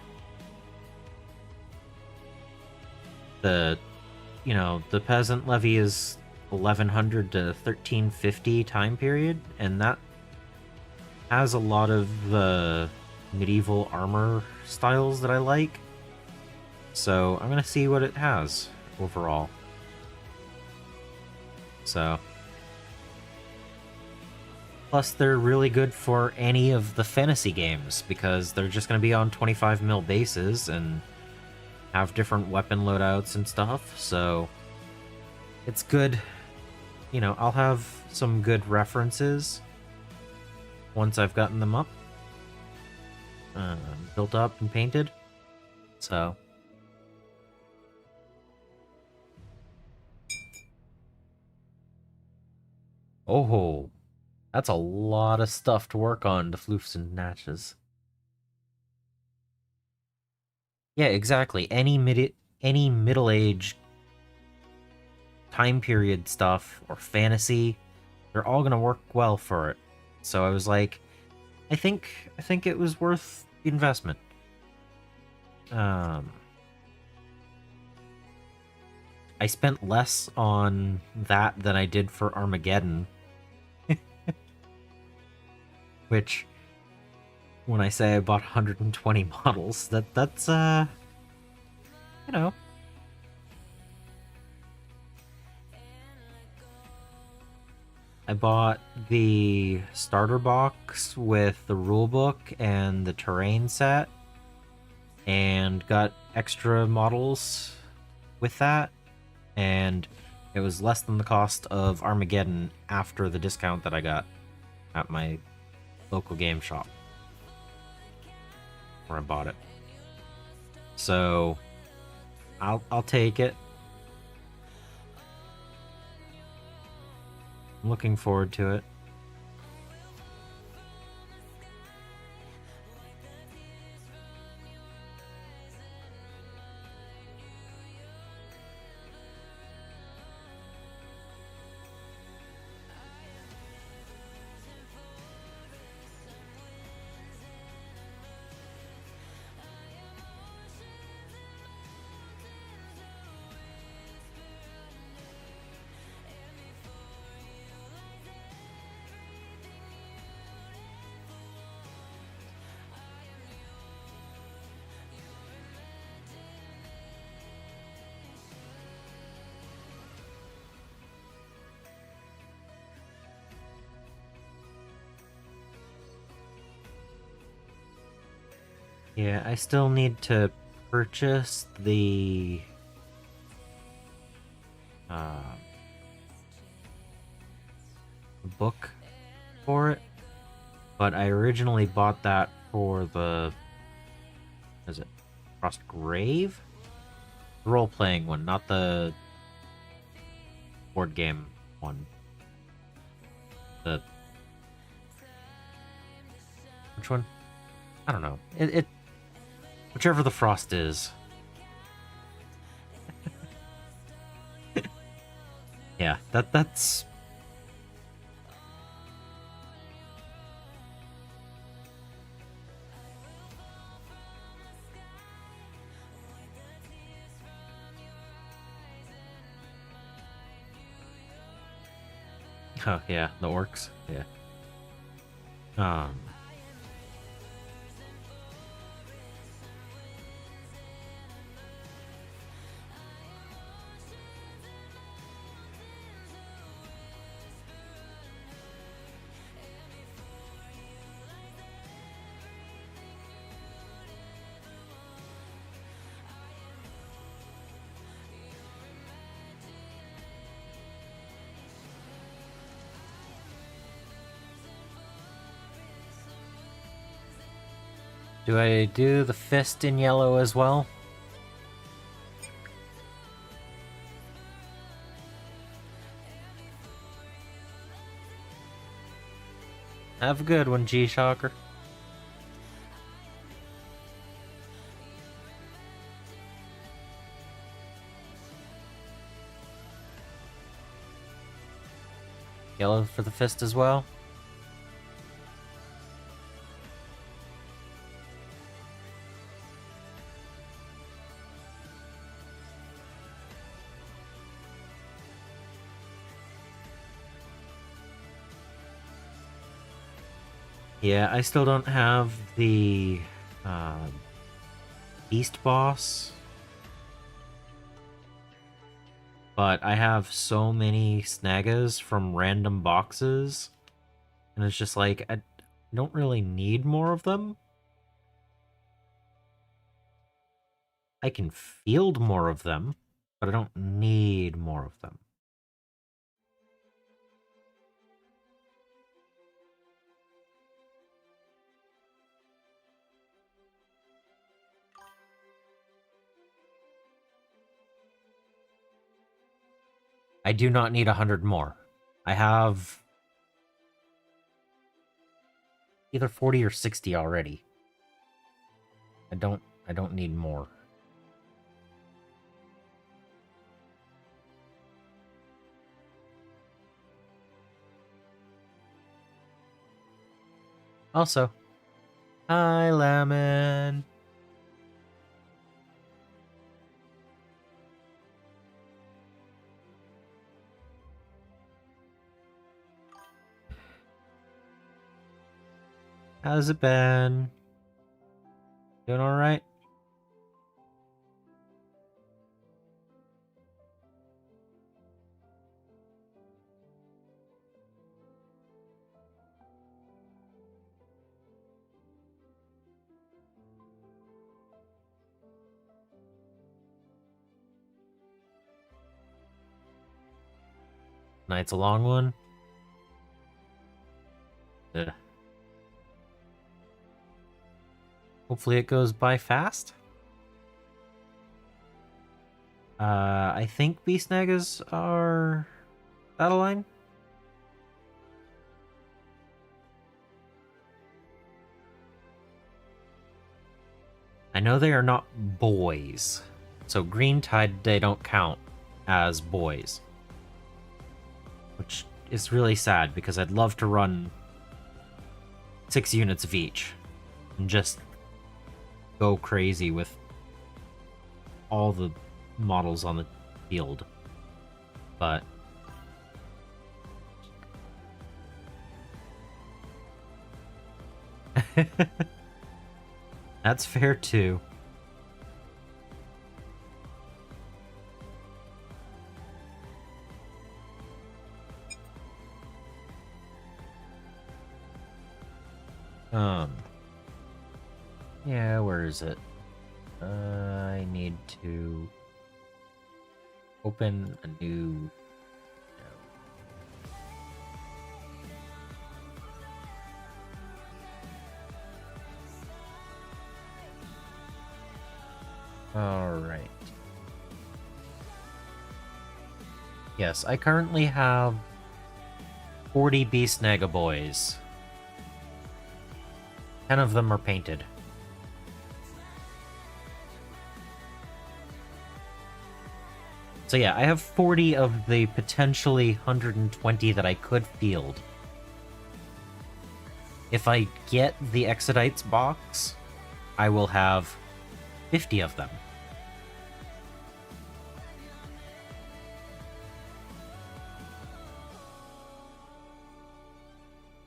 You know, the peasant levy is 1100 to 1350 time period, and that has a lot of medieval armor styles that I like. So I'm gonna see what it has overall. So, plus they're really good for any of the fantasy games because they're just gonna be on 25 mil bases and have different weapon loadouts and stuff. So it's good. You know, I'll have some good references once I've gotten them up, built up and painted. So. Oh, that's a lot of stuff to work on, the floofs and natches. Yeah, exactly. Any middle-age time period stuff or fantasy, they're all gonna work well for it. So I was like, I think it was worth the investment. I spent less on that than I did for Armageddon. Which, when I say I bought 120 models, that's you know. I bought the starter box with the rulebook and the terrain set, and got extra models with that, and it was less than the cost of Armageddon after the discount that I got at my local game shop where I bought it. So I'll take it. I'm looking forward to it. Yeah, I still need to purchase the book for it, but I originally bought that for the, is it Frost Grave? The role-playing one, not the board game one. The which one? I don't know. It whichever the Frost is. Yeah, that's oh yeah, the orcs. Yeah. Um do I do the fist in yellow as well? Have a good one, G-Shocker. Yellow for the fist as well? Yeah, I still don't have the Beast Boss but I have so many snaggas from random boxes, and it's just like, I don't really need more of them. I can field more of them, but I don't need more of them. I do not need 100 more. I have either 40 or 60 already. I don't need more. Also, hi Lemon. How's it been? Doing all right? Night's a long one. Ugh. Hopefully it goes by fast. I think beast snaggas are out of line. I know they are not boys. So green tide, they don't count as boys. Which is really sad because I'd love to run 6 units of each and just go crazy with all the models on the field. But that's fair too. Yeah, where is it? I need to open a new. All right. Yes, I currently have 40 Beast Naga boys. 10 of them are painted. So yeah, I have 40 of the potentially 120 that I could field. If I get the Exodites box, I will have 50 of them.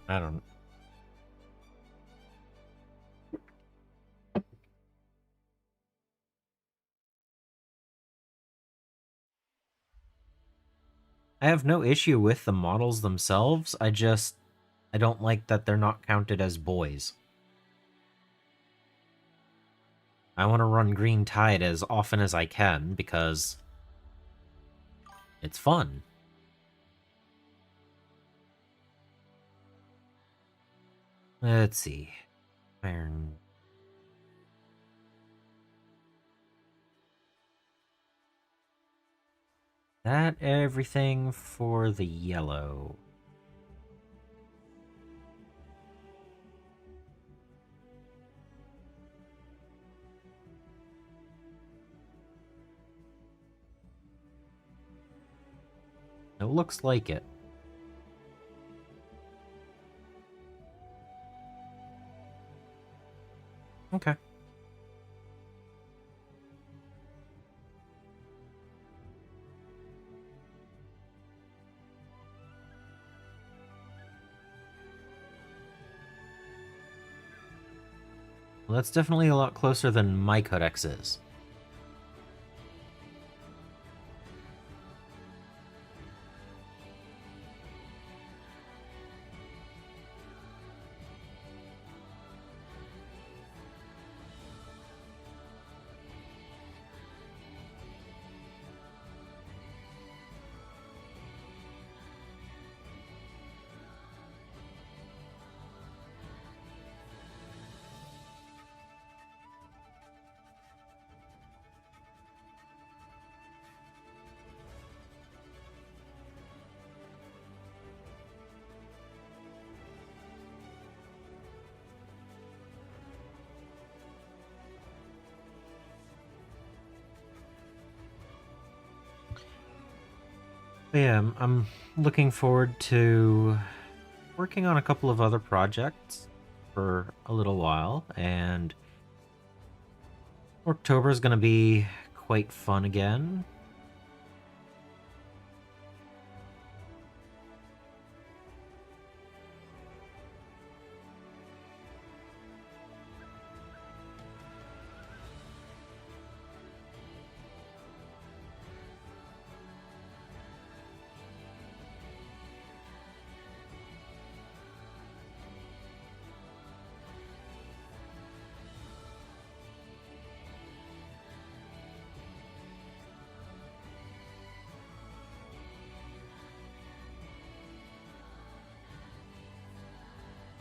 I don't... I have no issue with the models themselves, I don't like that they're not counted as boys. I want to run Green Tide as often as I can, because it's fun. Let's see. Iron... That everything for the yellow. It looks like it. Okay. Well, that's definitely a lot closer than my codex is. But yeah, I'm looking forward to working on a couple of other projects for a little while, and October is going to be quite fun again.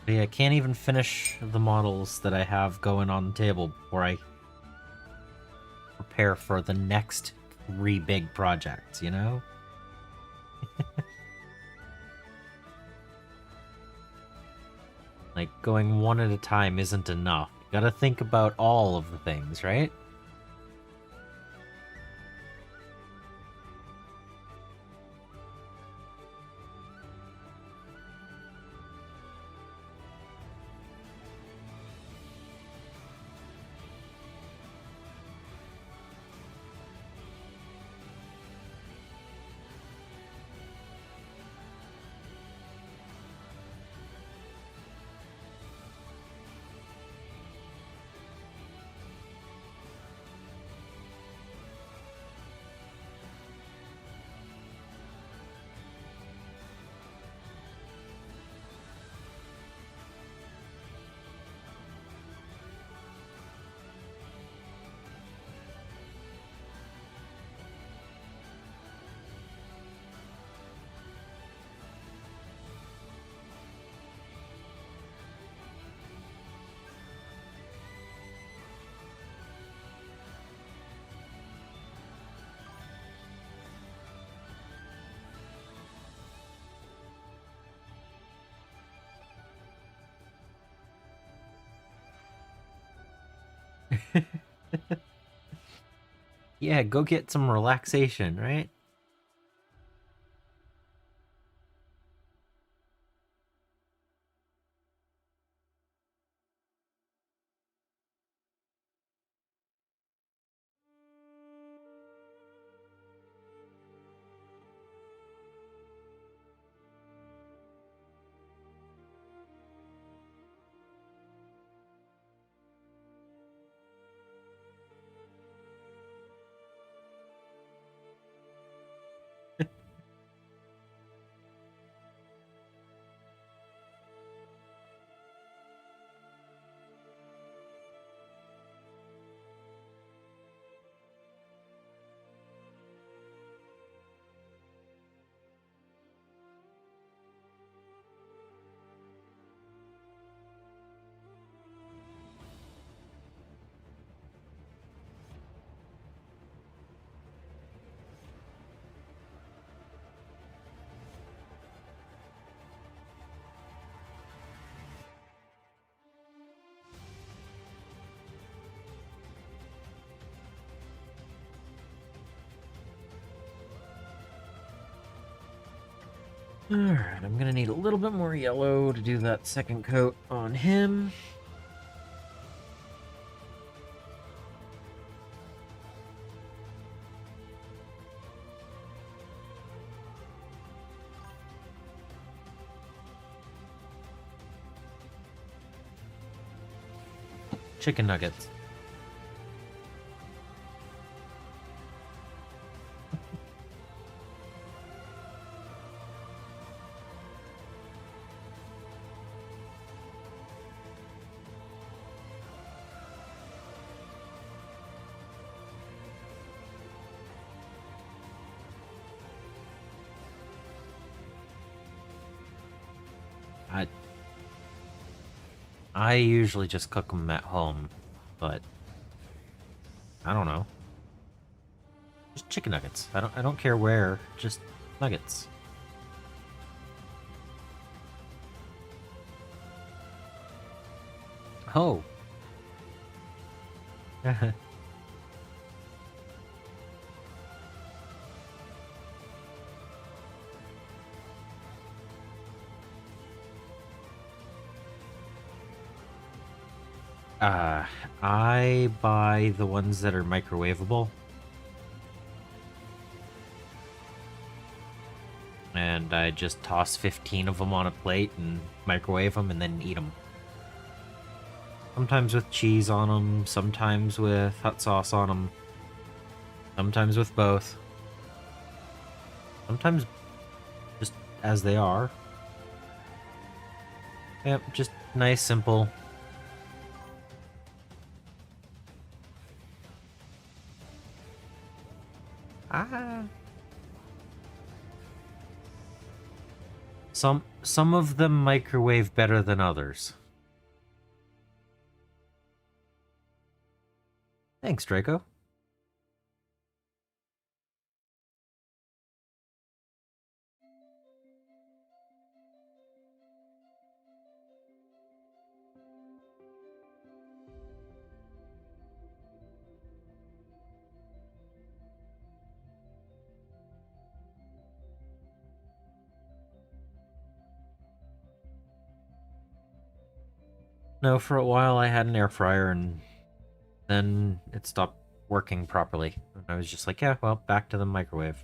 But yeah, I can't even finish the models that I have going on the table before I prepare for the next 3 big projects, you know? Like, going one at a time isn't enough. You gotta think about all of the things, right? Yeah, go get some relaxation, right? Alright, I'm gonna need a little bit more yellow to do that second coat on him. Chicken nuggets. I I usually just cook them at home, but I don't know. Just chicken nuggets. I don't care where, just nuggets. Oh. I buy the ones that are microwavable. And I just toss 15 of them on a plate and microwave them and then eat them. Sometimes with cheese on them, sometimes with hot sauce on them, sometimes with both. Sometimes just as they are. Yep, just nice, simple. Ah. Some of them microwave better than others. Thanks, Draco. No, for a while I had an air fryer and then it stopped working properly. And I was just like, yeah, well, back to the microwave.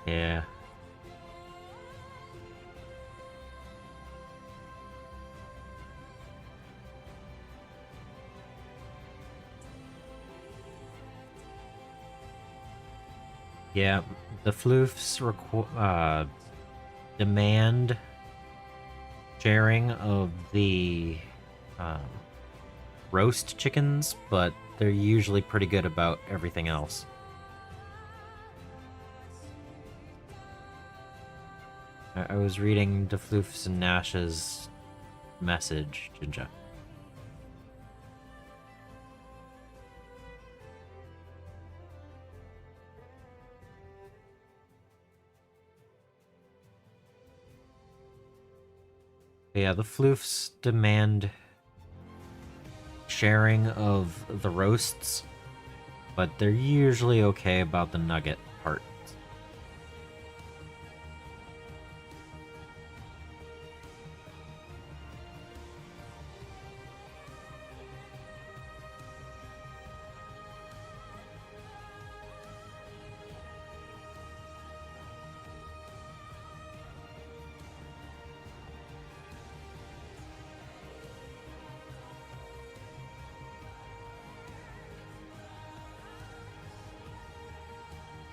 Yeah. Yeah, the floofs demand sharing of the um, roast chickens, but they're usually pretty good about everything else. I was reading DeFloofs and Nash's message, Jinja. Yeah, the floofs demand sharing of the roasts, but they're usually okay about the nugget part.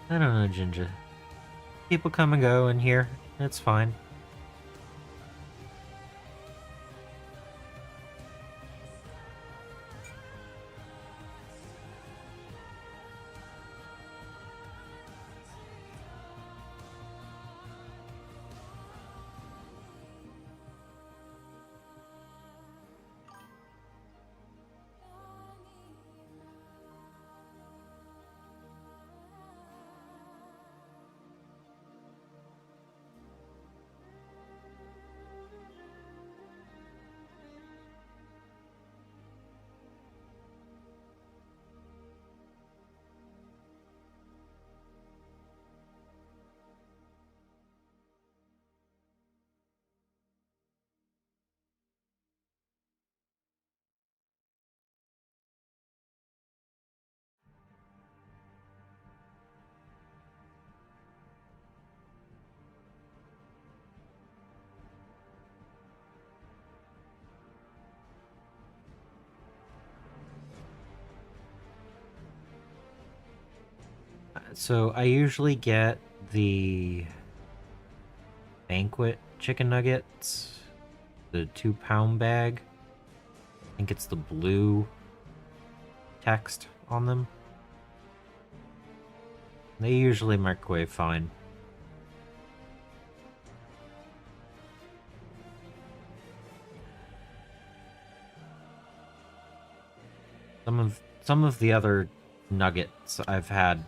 I don't know, Jinja. People come and go in here. It's fine. So I usually get the banquet chicken nuggets, the 2 pound bag. I think it's the blue text on them. They usually microwave fine. Some of the other nuggets I've had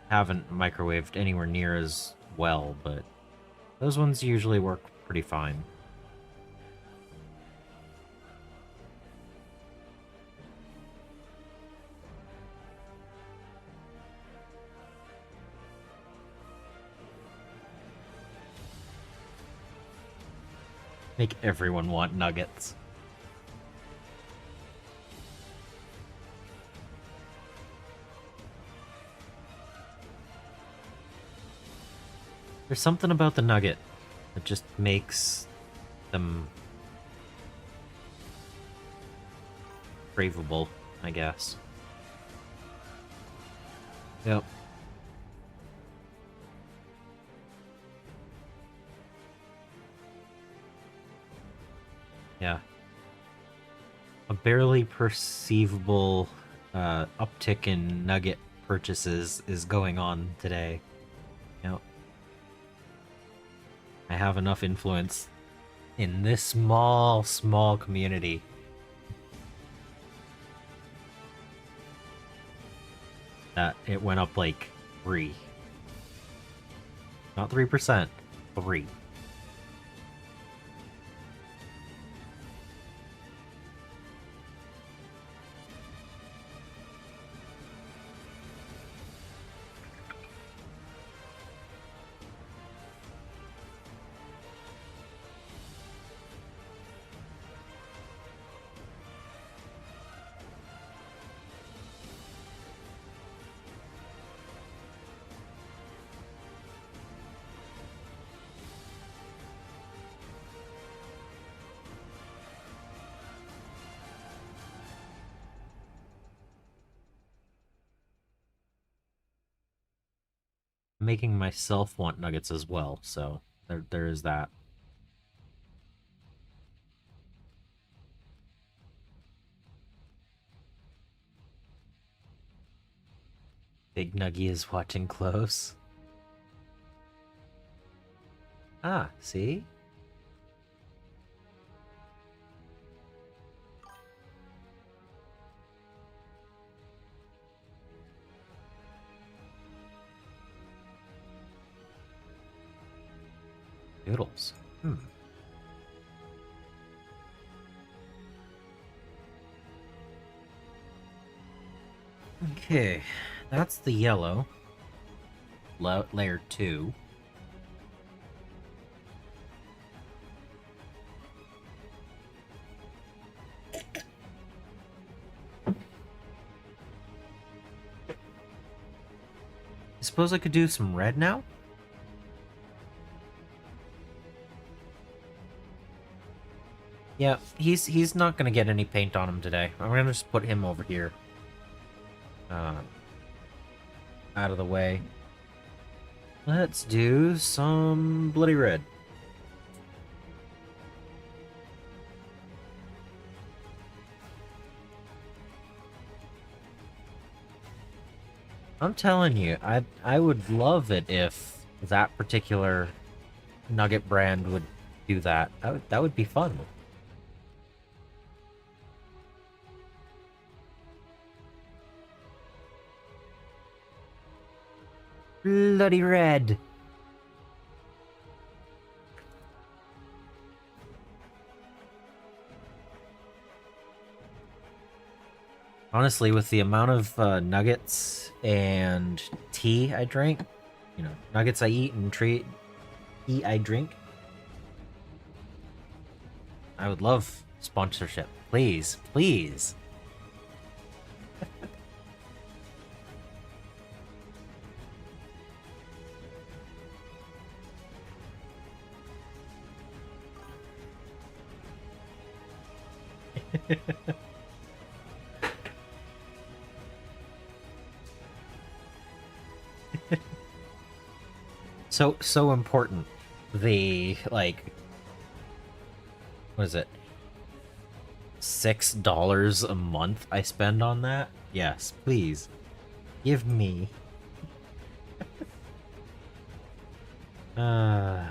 haven't microwaved anywhere near as well, but those ones usually work pretty fine. Make everyone want nuggets. There's something about the nugget that just makes them craveable, I guess. Yep. Yeah. A barely perceivable uptick in nugget purchases is going on today. Yep. I have enough influence in this small community. That it went up like 3. Not 3%, 3. Making myself want nuggets as well, so there is that. Big Nuggy is watching close. Ah, see? Noodles. Okay, that's the yellow. Layer 2. I suppose I could do some red now? Yeah, he's not gonna get any paint on him today. I'm gonna just put him over here. Out of the way. Let's do some bloody red. I'm telling you, I would love it if that particular nugget brand would do that. That would be fun. Bloody red. Honestly, with the amount of nuggets and tea I drink, you know, nuggets I eat and tea I drink, I would love sponsorship. Please, please. So important. The what is it? $6 a month I spend on that? Yes, please. Give me. Uh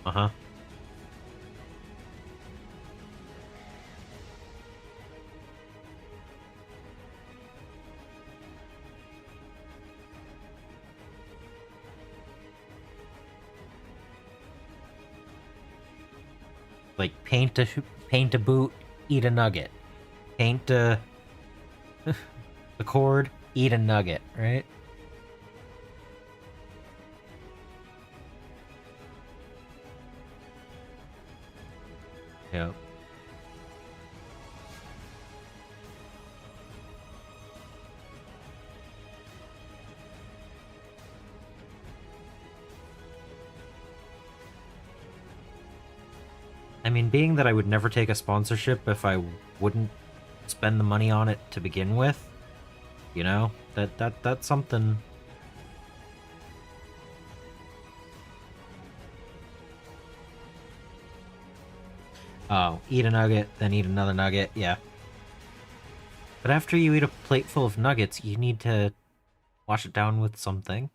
uh-huh. Like paint a boot, eat a nugget. Paint a cord, eat a nugget, right? Yeah. I mean, being that I would never take a sponsorship if I wouldn't spend the money on it to begin with, you know, that's something. Oh, eat a nugget, then eat another nugget, yeah. But after you eat a plate full of nuggets, you need to wash it down with something.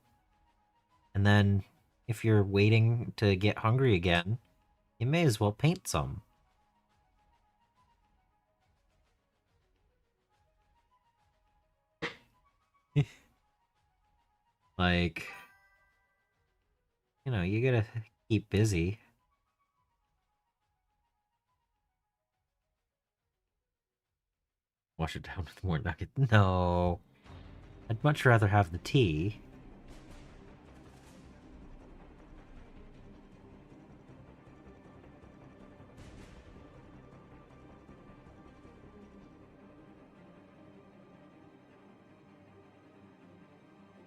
And then, if you're waiting to get hungry again, you may as well paint some. Like, you gotta keep busy. Wash it down with more nuggets. No. I'd much rather have the tea.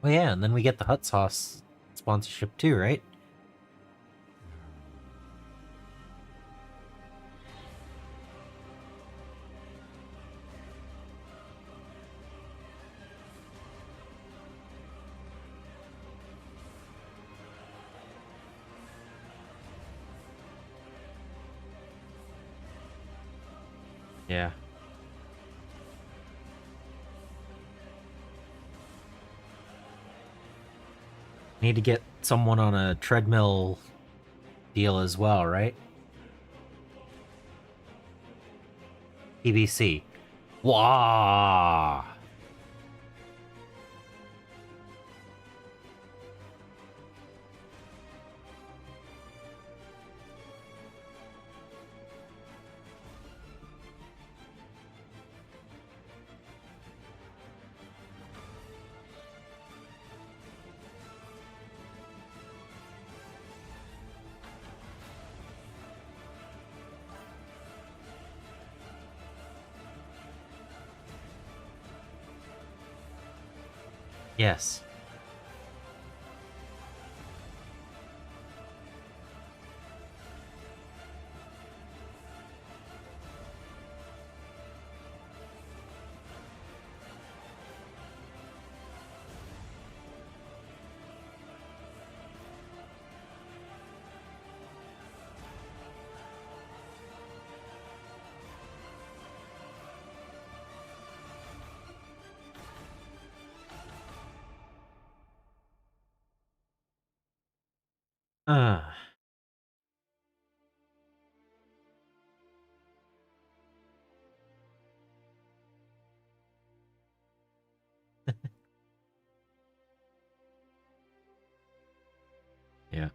Oh yeah, and then we get the hot sauce sponsorship too, right? Yeah. Need to get someone on a treadmill deal as well, right? PBC. Wow. Yes. Ah. Yeah.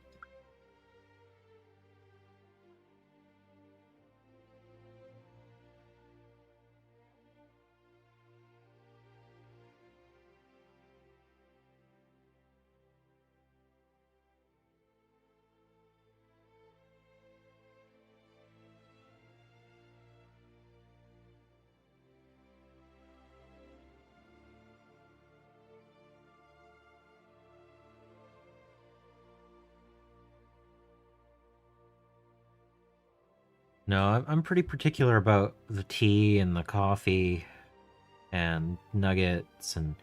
No, I'm pretty particular about the tea and the coffee and nuggets, and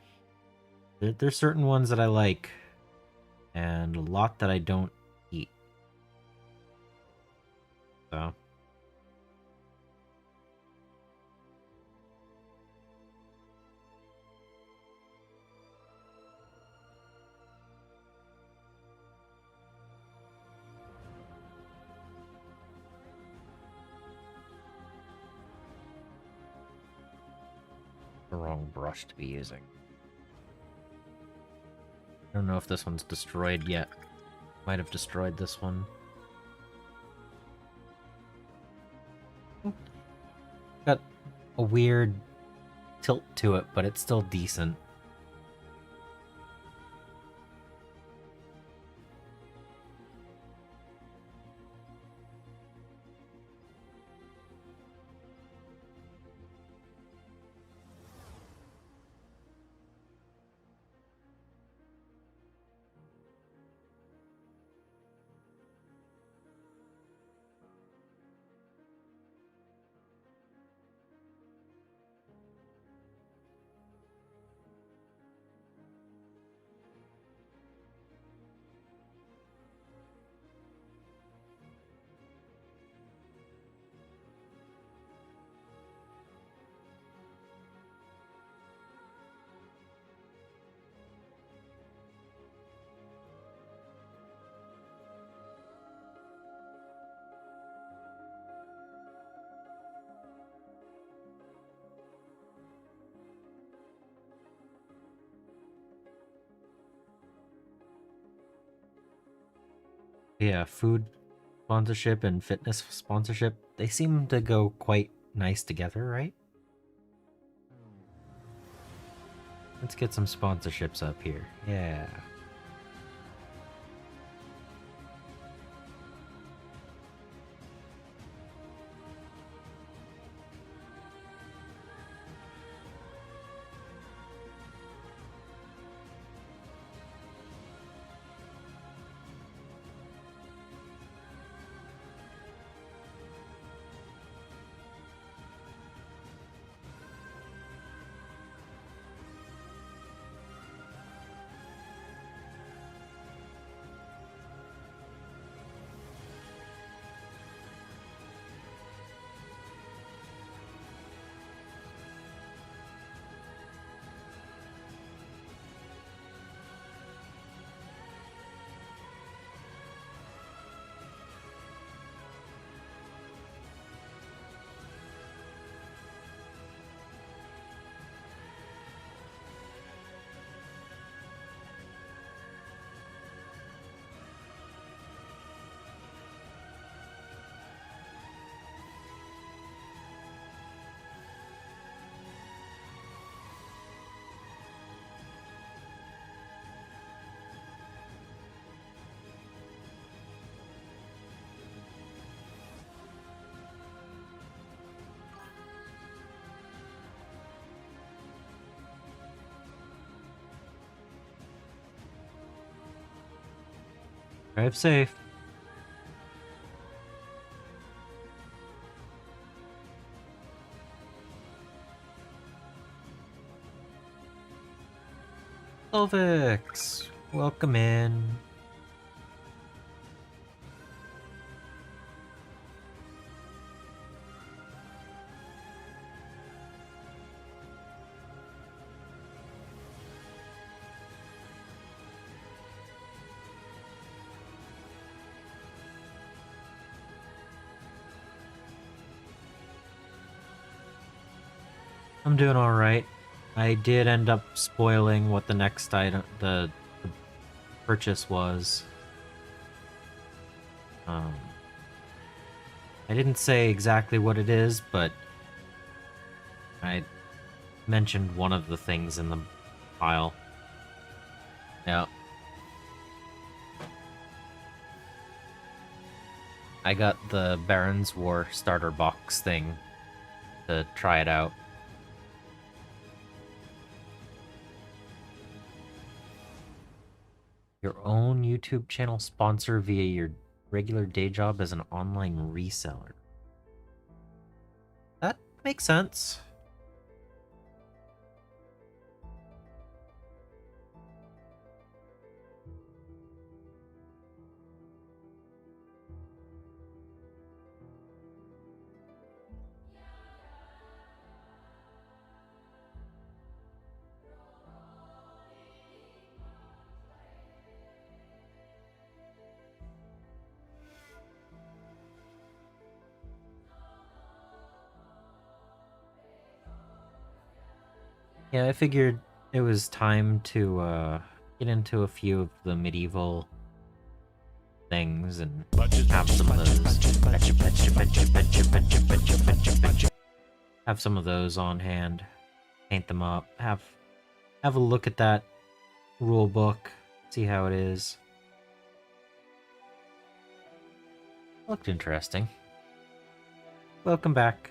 there's certain ones that I like, and a lot that I don't eat. So, the wrong brush to be using. I don't know if this one's destroyed yet. Might have destroyed this one. Got a weird tilt to it, but it's still decent. Yeah, food sponsorship and fitness sponsorship, they seem to go quite nice together, right? Let's get some sponsorships up here. Yeah. Drive safe. Elvix, welcome in. I'm doing all right. I did end up spoiling what the next item, the purchase was. Um, I didn't say exactly what it is, but I mentioned one of the things in the pile. Yeah. I got the Baron's War starter box thing to try it out. Your own YouTube channel sponsor via your regular day job as an online reseller. makes sense. Yeah, I figured it was time to get into a few of the medieval things and have some of those. Have some of those on hand, paint them up, have a look at that rule book, see how it is. Looked interesting. Welcome back.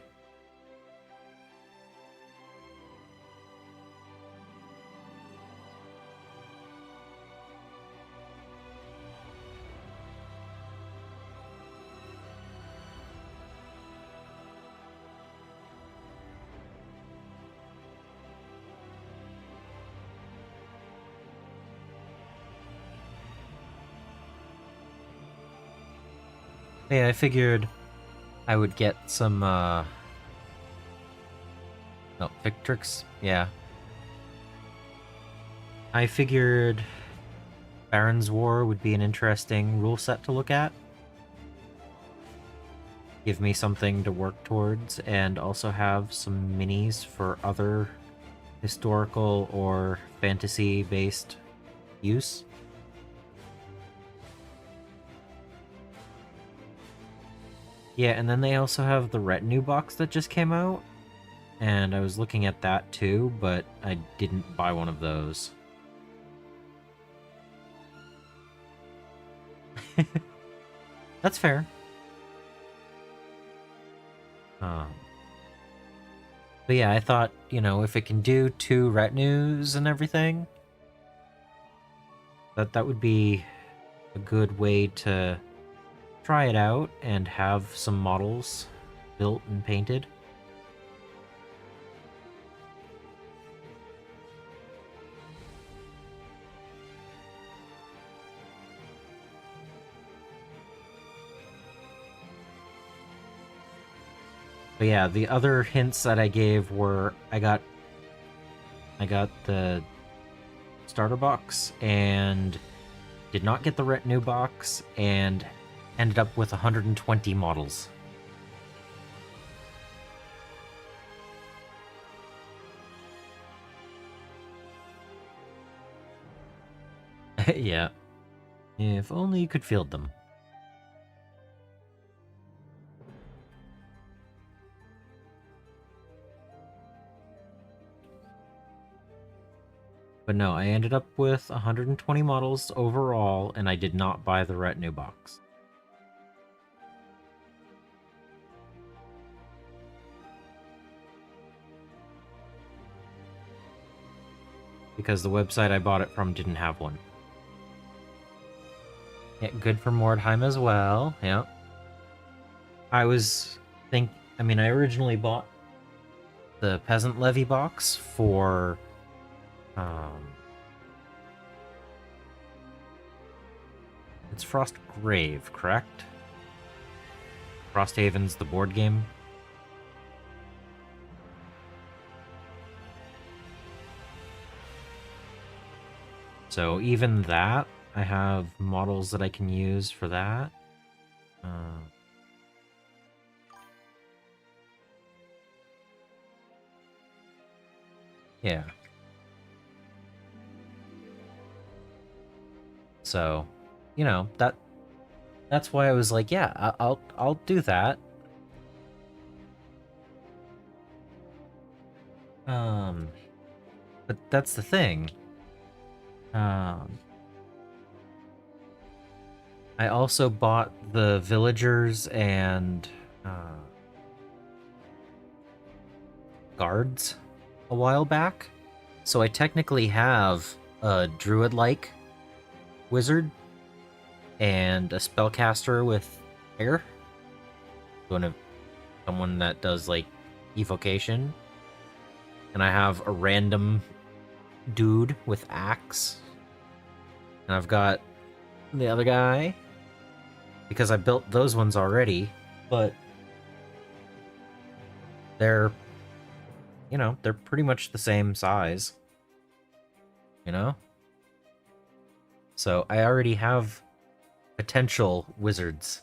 Yeah, I figured I would get some, no, Victrix? Yeah. I figured Baron's War would be an interesting rule set to look at. Give me something to work towards, and also have some minis for other historical or fantasy-based use. Yeah, and then they also have the retinue box that just came out, and I was looking at that too, but I didn't buy one of those. That's fair. But yeah, I thought, you know, if it can do 2 retinues and everything, that would be a good way to try it out and have some models built and painted. But yeah, the other hints that I gave were I got the starter box and did not get the retinue box and ended up with 120 models. Yeah. If only you could field them. But no, I ended up with 120 models overall, and I did not buy the retinue box. Because the website I bought it from didn't have one. Yeah, good for Mordheim as well, yeah. I originally bought the Peasant Levy box for it's Frostgrave, correct? Frosthaven's the board game. So even that, I have models that I can use for that. Yeah. So, you know, that's why I was like, yeah, I'll do that. But that's the thing. I also bought the villagers and guards a while back, so I technically have a druid-like wizard and a spellcaster with fire. Someone that does like evocation, and I have a random dude with axe, and I've got the other guy because I built those ones already, but they're, they're pretty much the same size, So I already have potential wizards.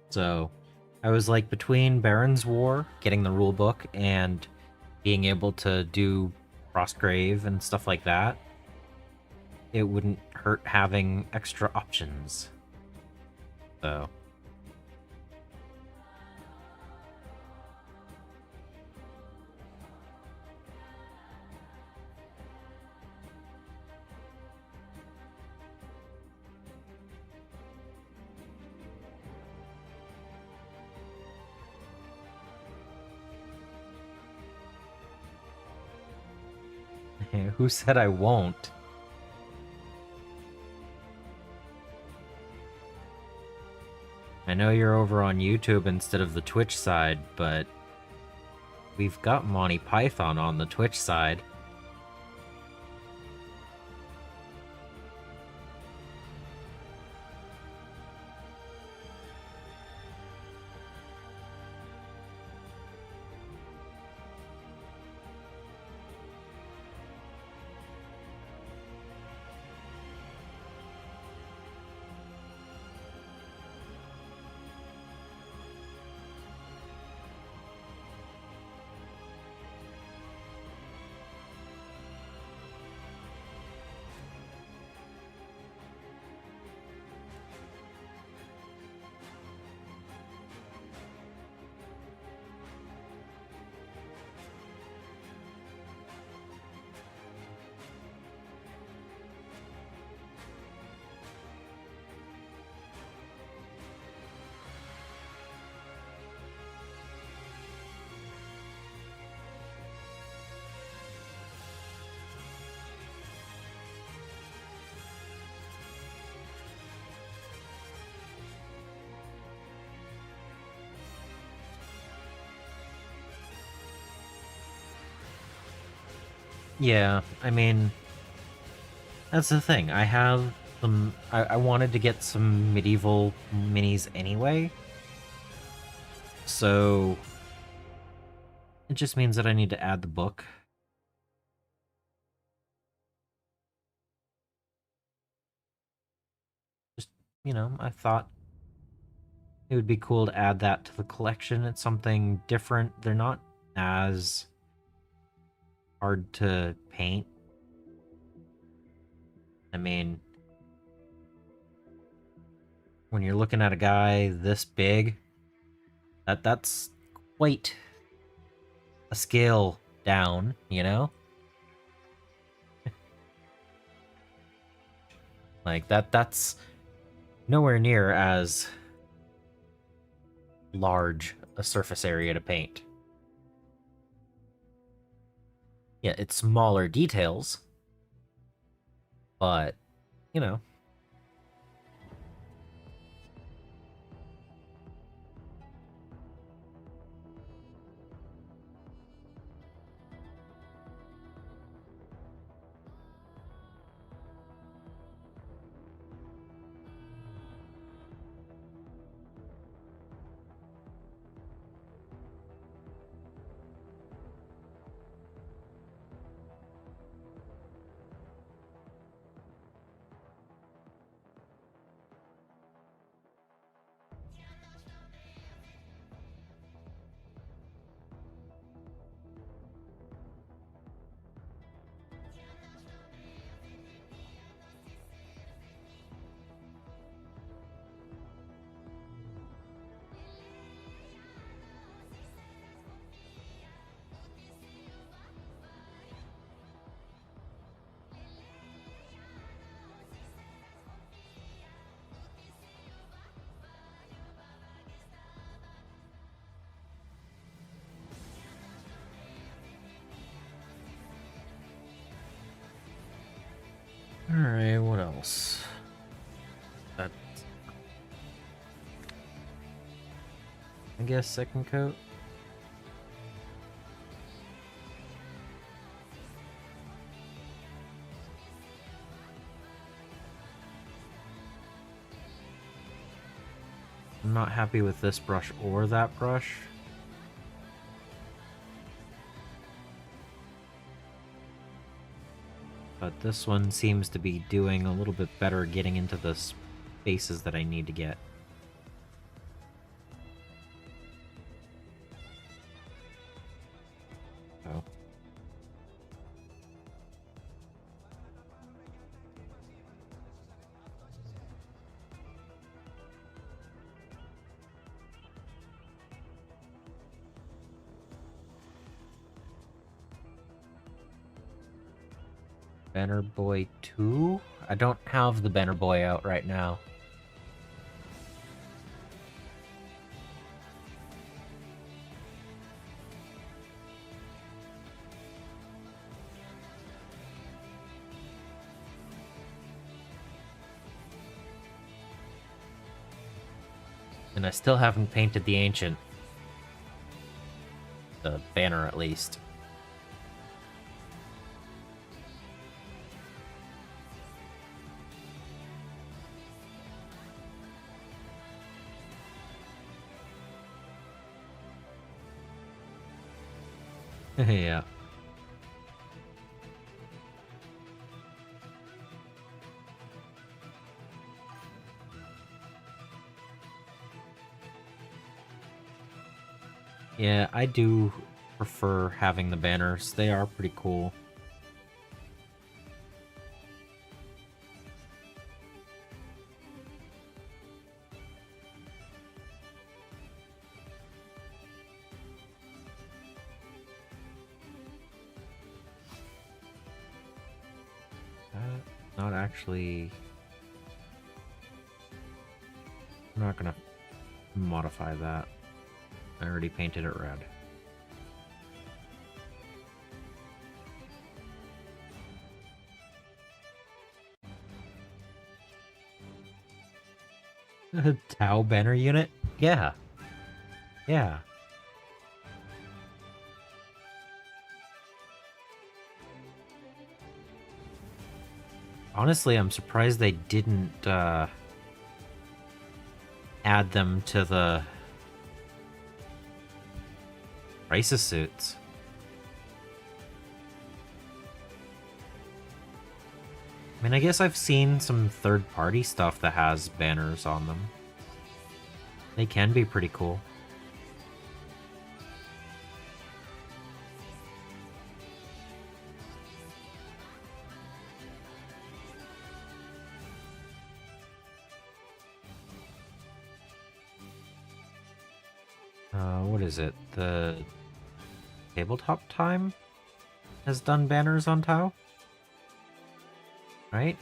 So I was like between Baron's War, getting the rule book, and being able to do Frostgrave and stuff like that. It wouldn't hurt having extra options. So. Who said I won't? I know you're over on YouTube instead of the Twitch side, but we've got Monty Python on the Twitch side. Yeah, I mean, that's the thing. I have some. I wanted to get some medieval minis anyway. So. It just means that I need to add the book. Just, I thought it would be cool to add that to the collection. It's something different. They're not as hard to paint. I mean, when you're looking at a guy this big, that's quite a scale down, Like that's nowhere near as large a surface area to paint. Yeah, it's smaller details, but, Alright, what else? else? That, I guess second coat. I'm not happy with this brush or that brush. But this one seems to be doing a little bit better getting into the spaces that I need to get. Oh. Banner Boy 2? I don't have the Banner Boy out right now. And I still haven't painted the Ancient. The banner, at least. Yeah. Yeah, I do prefer having the banners. They are pretty cool. Not actually... I'm not gonna modify that. I already painted it red. Tau banner unit? Yeah. Yeah. Honestly, I'm surprised they didn't add them to the crisis suits. I mean, I guess I've seen some third-party stuff that has banners on them. They can be pretty cool. What is it? The Tabletop Time has done banners on Tau? Right?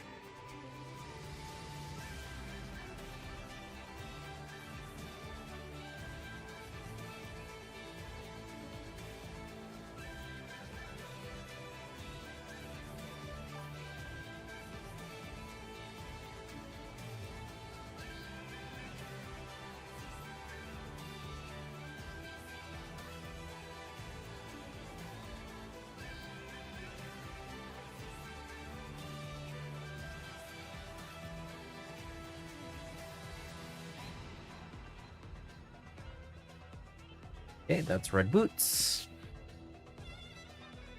Okay, that's red boots.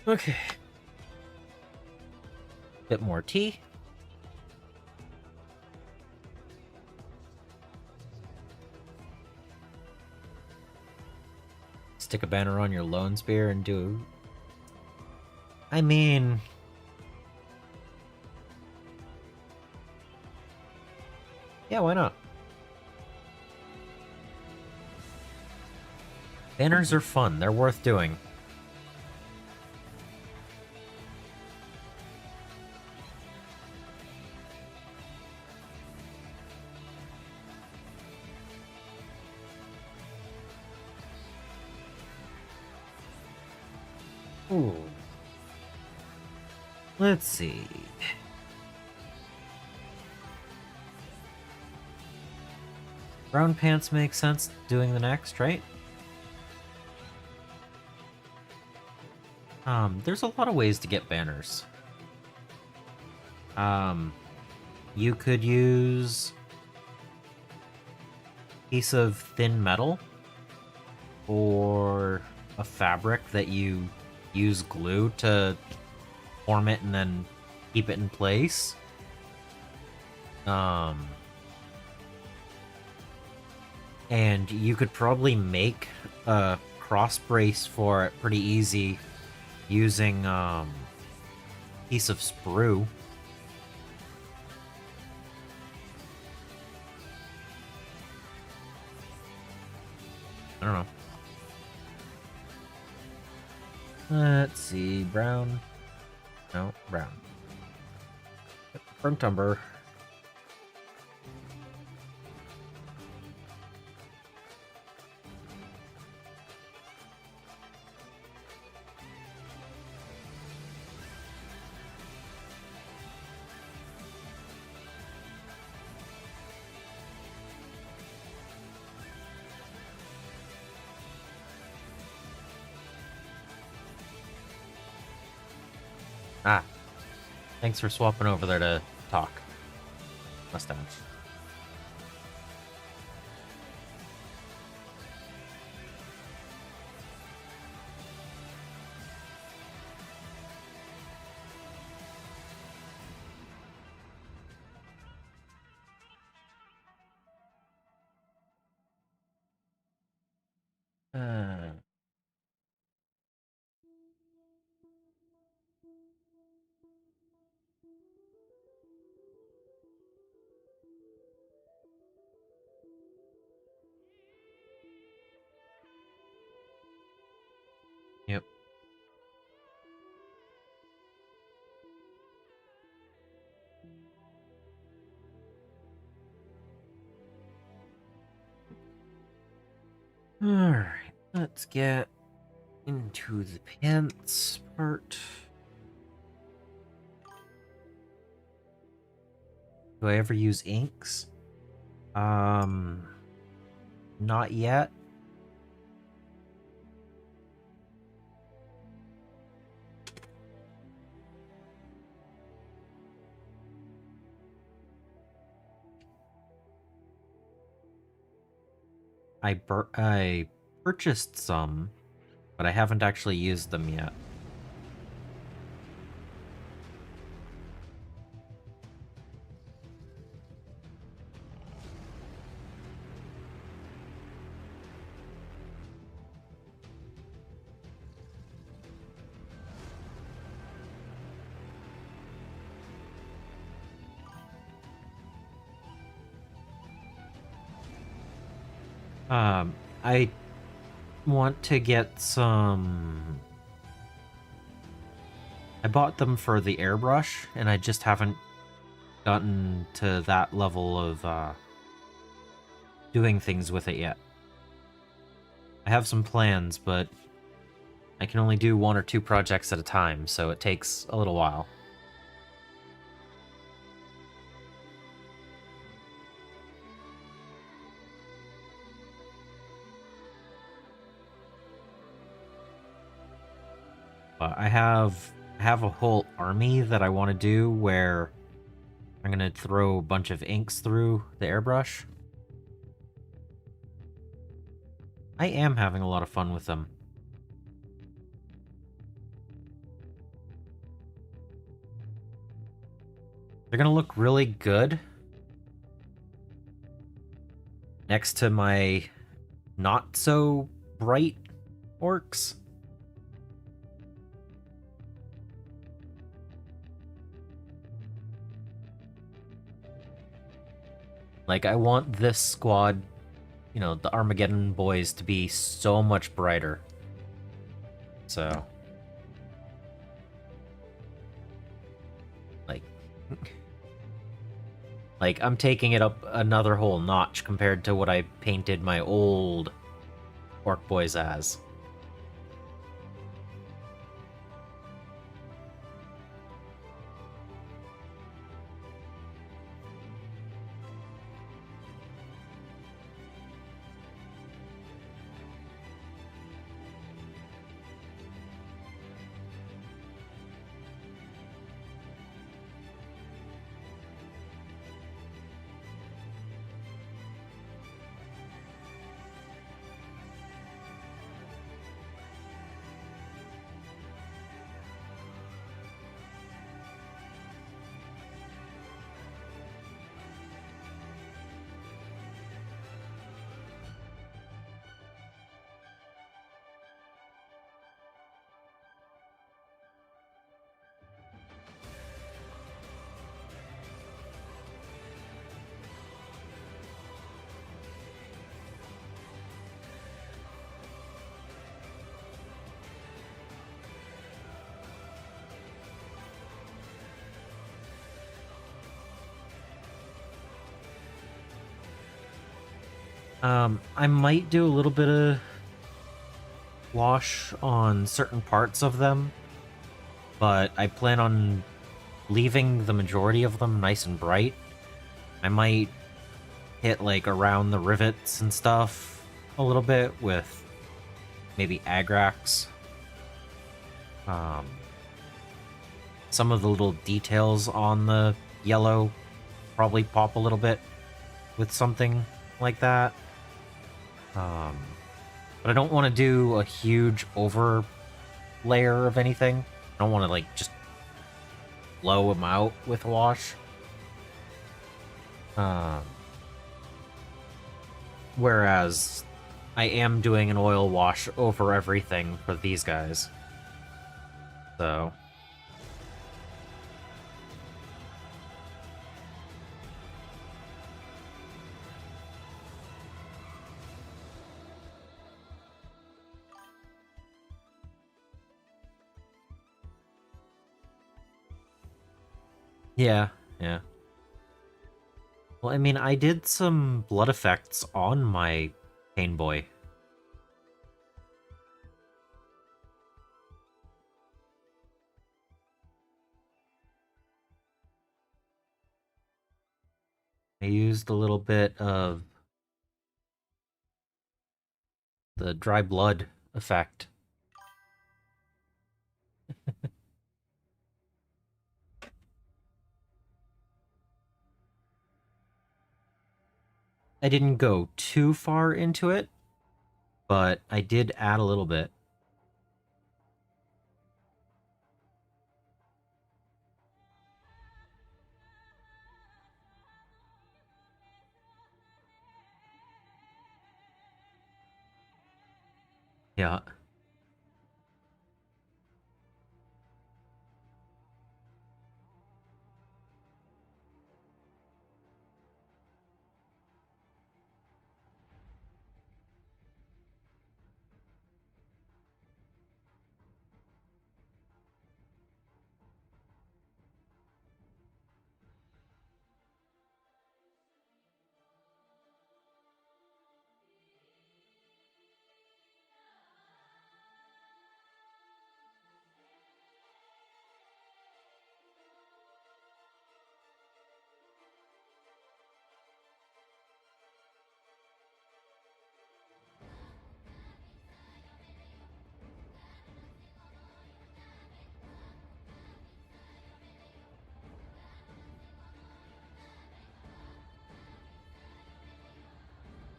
Okay. Bit more tea. Stick a banner on your lone spear and do... I mean... yeah, why not? Banners are fun. They're worth doing. Ooh. Let's see. Brown pants make sense doing the next, right? There's a lot of ways to get banners. You could use a piece of thin metal or a fabric that you use glue to form it and then keep it in place. And you could probably make a cross brace for it pretty easy using piece of sprue. I don't know. Let's see, brown. No, brown. Front umber. Ah, thanks for swapping over there to talk. Mustache. Uh, yep. Alright, let's get into the pants part. Do I ever use inks? Not yet. I purchased some, but I haven't actually used them yet. I want to get some... I bought them for the airbrush, and I just haven't gotten to that level of doing things with it yet. I have some plans, but I can only do 1 or 2 projects at a time, so it takes a little while. But I have a whole army that I want to do where I'm going to throw a bunch of inks through the airbrush. I am having a lot of fun with them. They're going to look really good next to my not so bright orcs. Like, I want this squad, you know, the Armageddon boys, to be so much brighter. So... like... like, I'm taking it up another whole notch compared to what I painted my old orc boys as. I might do a little bit of wash on certain parts of them, but I plan on leaving the majority of them nice and bright. I might hit like around the rivets and stuff a little bit with maybe Agrax. Um, some of the little details on the yellow probably pop a little bit with something like that. But I don't want to do a huge over layer of anything. I don't want to like just blow them out with wash. Whereas I am doing an oil wash over everything for these guys. So yeah, yeah. Well, I mean, I did some blood effects on my Pain Boy. I used a little bit of the dry blood effect. I didn't go too far into it, but I did add a little bit. Yeah.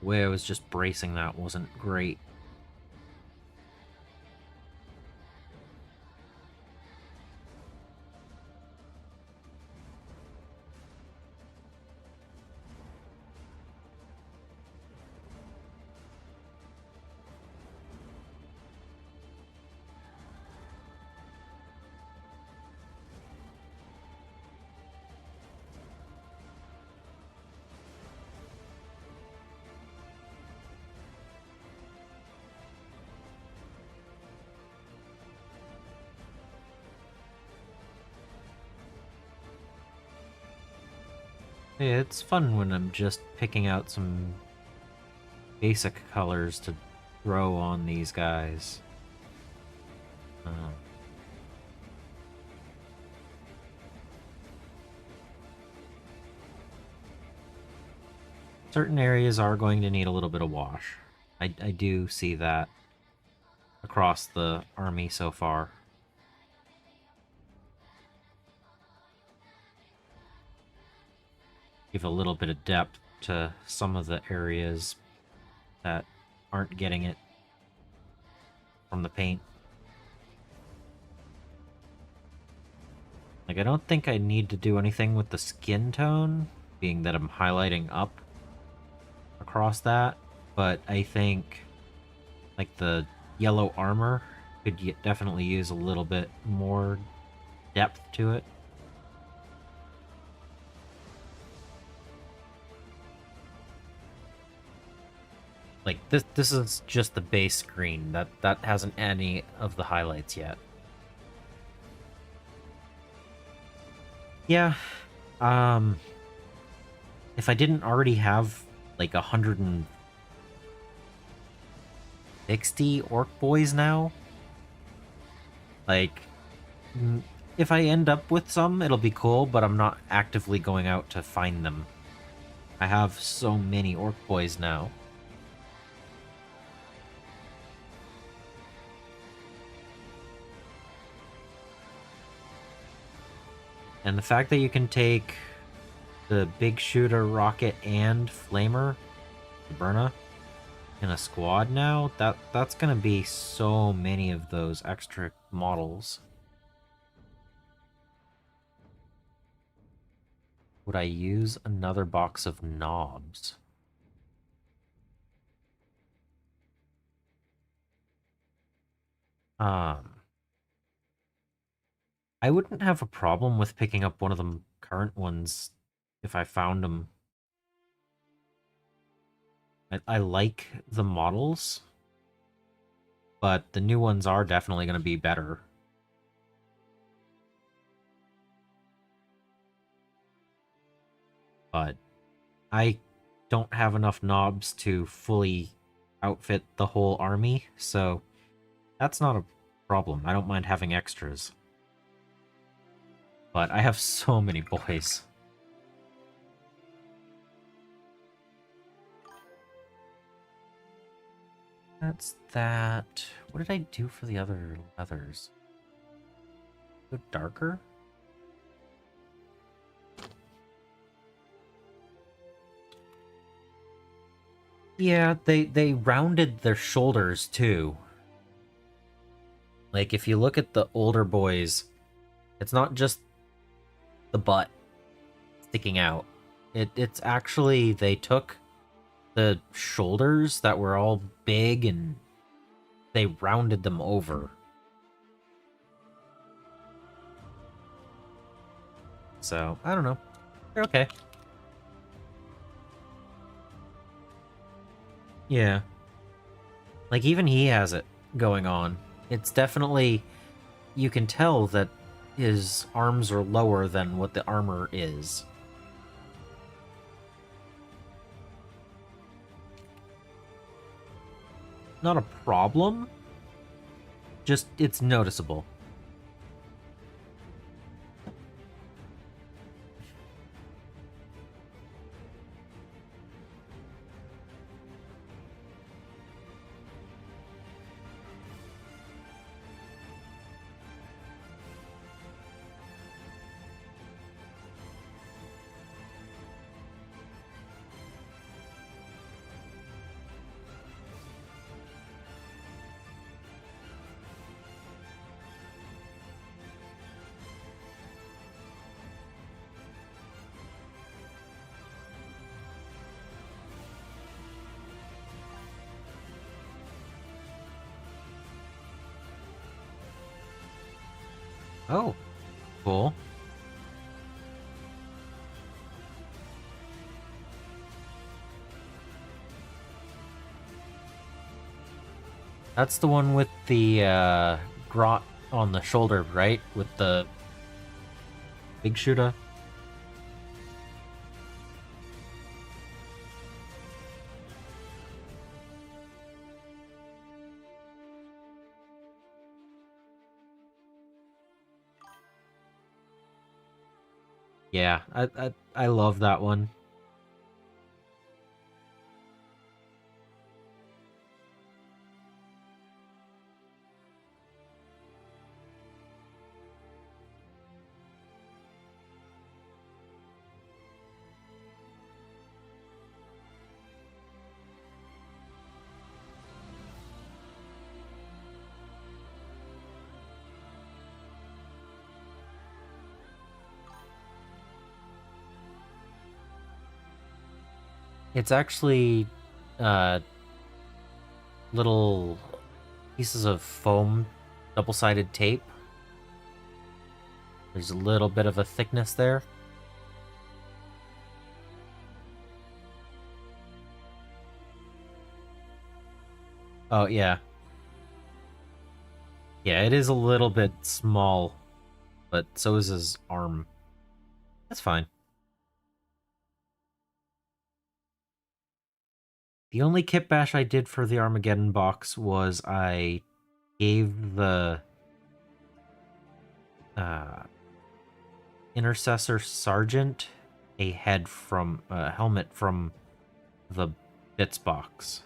The way I was just bracing that wasn't great. Yeah, it's fun when I'm just picking out some basic colors to throw on these guys. Um, certain areas are going to need a little bit of wash. I do see that across the army so far. Give a little bit of depth to some of the areas that aren't getting it from the paint. Like, I don't think I need to do anything with the skin tone, being that I'm highlighting up across that, but I think, like, the yellow armor could definitely use a little bit more depth to it. Like, this is just the base screen. That hasn't any of the highlights yet. Yeah. Um if I didn't already have like 100 60 orc boys now. Like, if I end up with some, it'll be cool, but I'm not actively going out to find them. I have so many orc boys now. And the fact that you can take the big shooter, rocket, and flamer, Berna, in a squad now, that's gonna be so many of those extra models. Would I use another box of knobs? I wouldn't have a problem with picking up one of the current ones if I found them. I like the models, but the new ones are definitely going to be better. But I don't have enough knobs to fully outfit the whole army, so that's not a problem. I don't mind having extras. But I have so many boys. That's that. What did I do for the other leathers? Go darker? Yeah, they rounded their shoulders too. Like if you look at the older boys, it's not just the butt sticking out. It's actually they took the shoulders that were all big and they rounded them over. So, I don't know. They're okay. Yeah. Like, even he has it going on. It's definitely... You can tell that his arms are lower than what the armor is. Not a problem. Just, it's noticeable. Oh, cool. That's the one with the grot on the shoulder, right? With the big shooter. Yeah, I love that one. It's actually little pieces of foam, double-sided tape. There's a little bit of a thickness there. Oh, yeah. Yeah, it is a little bit small, but so is his arm. That's fine. The only kit bash I did for the Armageddon box was I gave the Intercessor Sergeant a helmet from the bits box,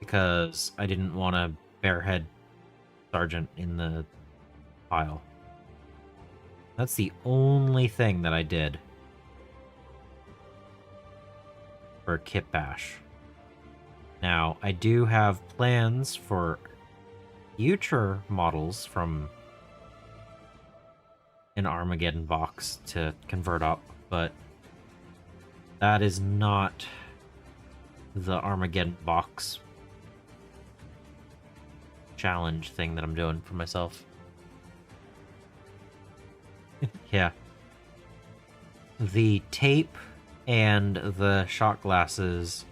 because I didn't want a barehead sergeant in the pile. That's the only thing that I did for kit bash. Now, I do have plans for future models from an Armageddon box to convert up, but that is not the Armageddon box challenge thing that I'm doing for myself. Yeah. The tape and the shot glasses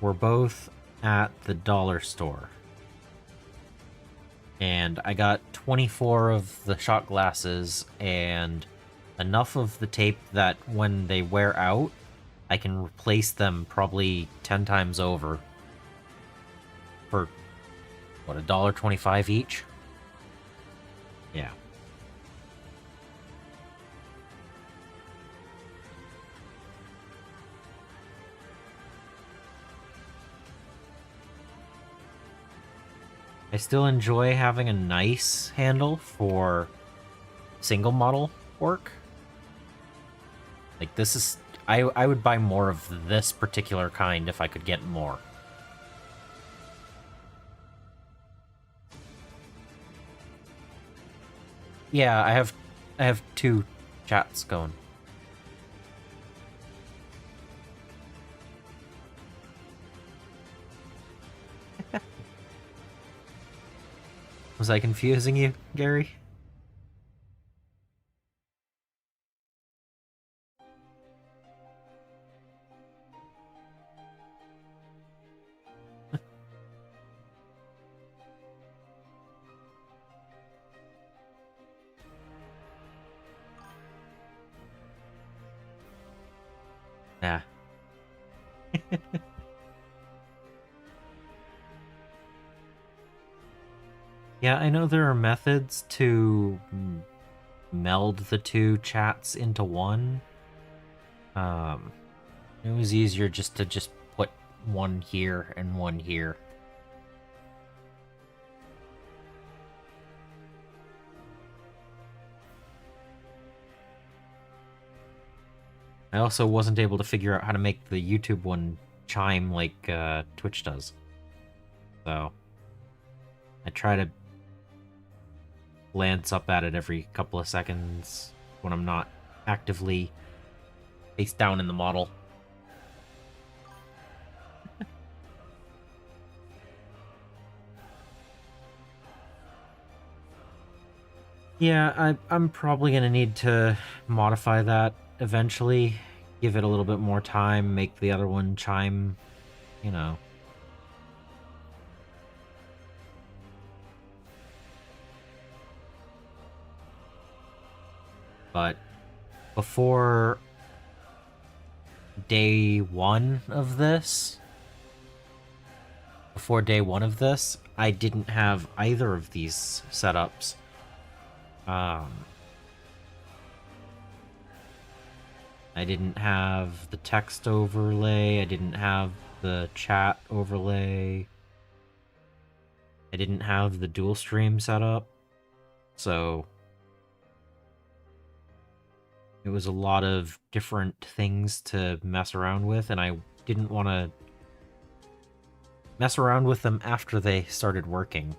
were both at the dollar store. And I got 24 of the shot glasses and enough of the tape that when they wear out, I can replace them probably 10 times over for, what, $1.25 each? Yeah. I still enjoy having a nice handle for single model work. Like, this is... I would buy more of this particular kind if I could get more. Yeah, I have 2 chats going. Was I confusing you, Gary? Yeah. Yeah, I know there are methods to meld the 2 chats into one. It was easier just to put one here and one here. I also wasn't able to figure out how to make the YouTube one chime like Twitch does. So I try to glance up at it every couple of seconds when I'm not actively face down in the model. Yeah, I'm probably gonna need to modify that eventually. Give it a little bit more time, make the other one chime, you know. But before day one of this, I didn't have either of these setups. I didn't have the text overlay, I didn't have the chat overlay, I didn't have the dual stream setup, so it was a lot of different things to mess around with, and I didn't want to mess around with them after they started working.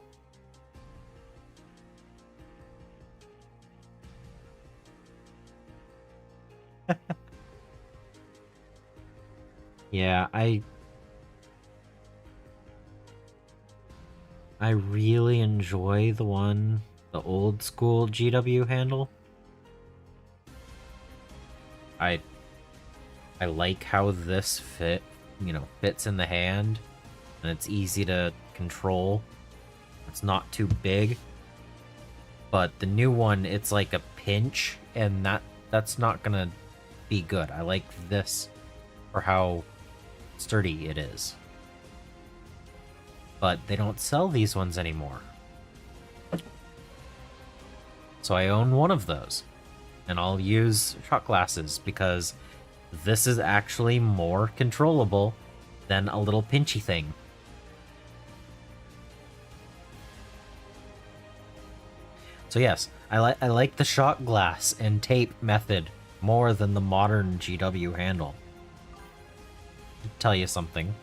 Yeah, I really enjoy the old school GW handle. I like how this fits in the hand, and it's easy to control. It's not too big. But the new one, it's like a pinch, and that's not gonna be good. I like this for how sturdy it is. But they don't sell these ones anymore. So I own one of those. And I'll use shot glasses because this is actually more controllable than a little pinchy thing. So yes, I like the shot glass and tape method more than the modern GW handle. I'll tell you something.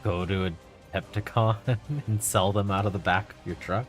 Go to a Decepticon and sell them out of the back of your truck?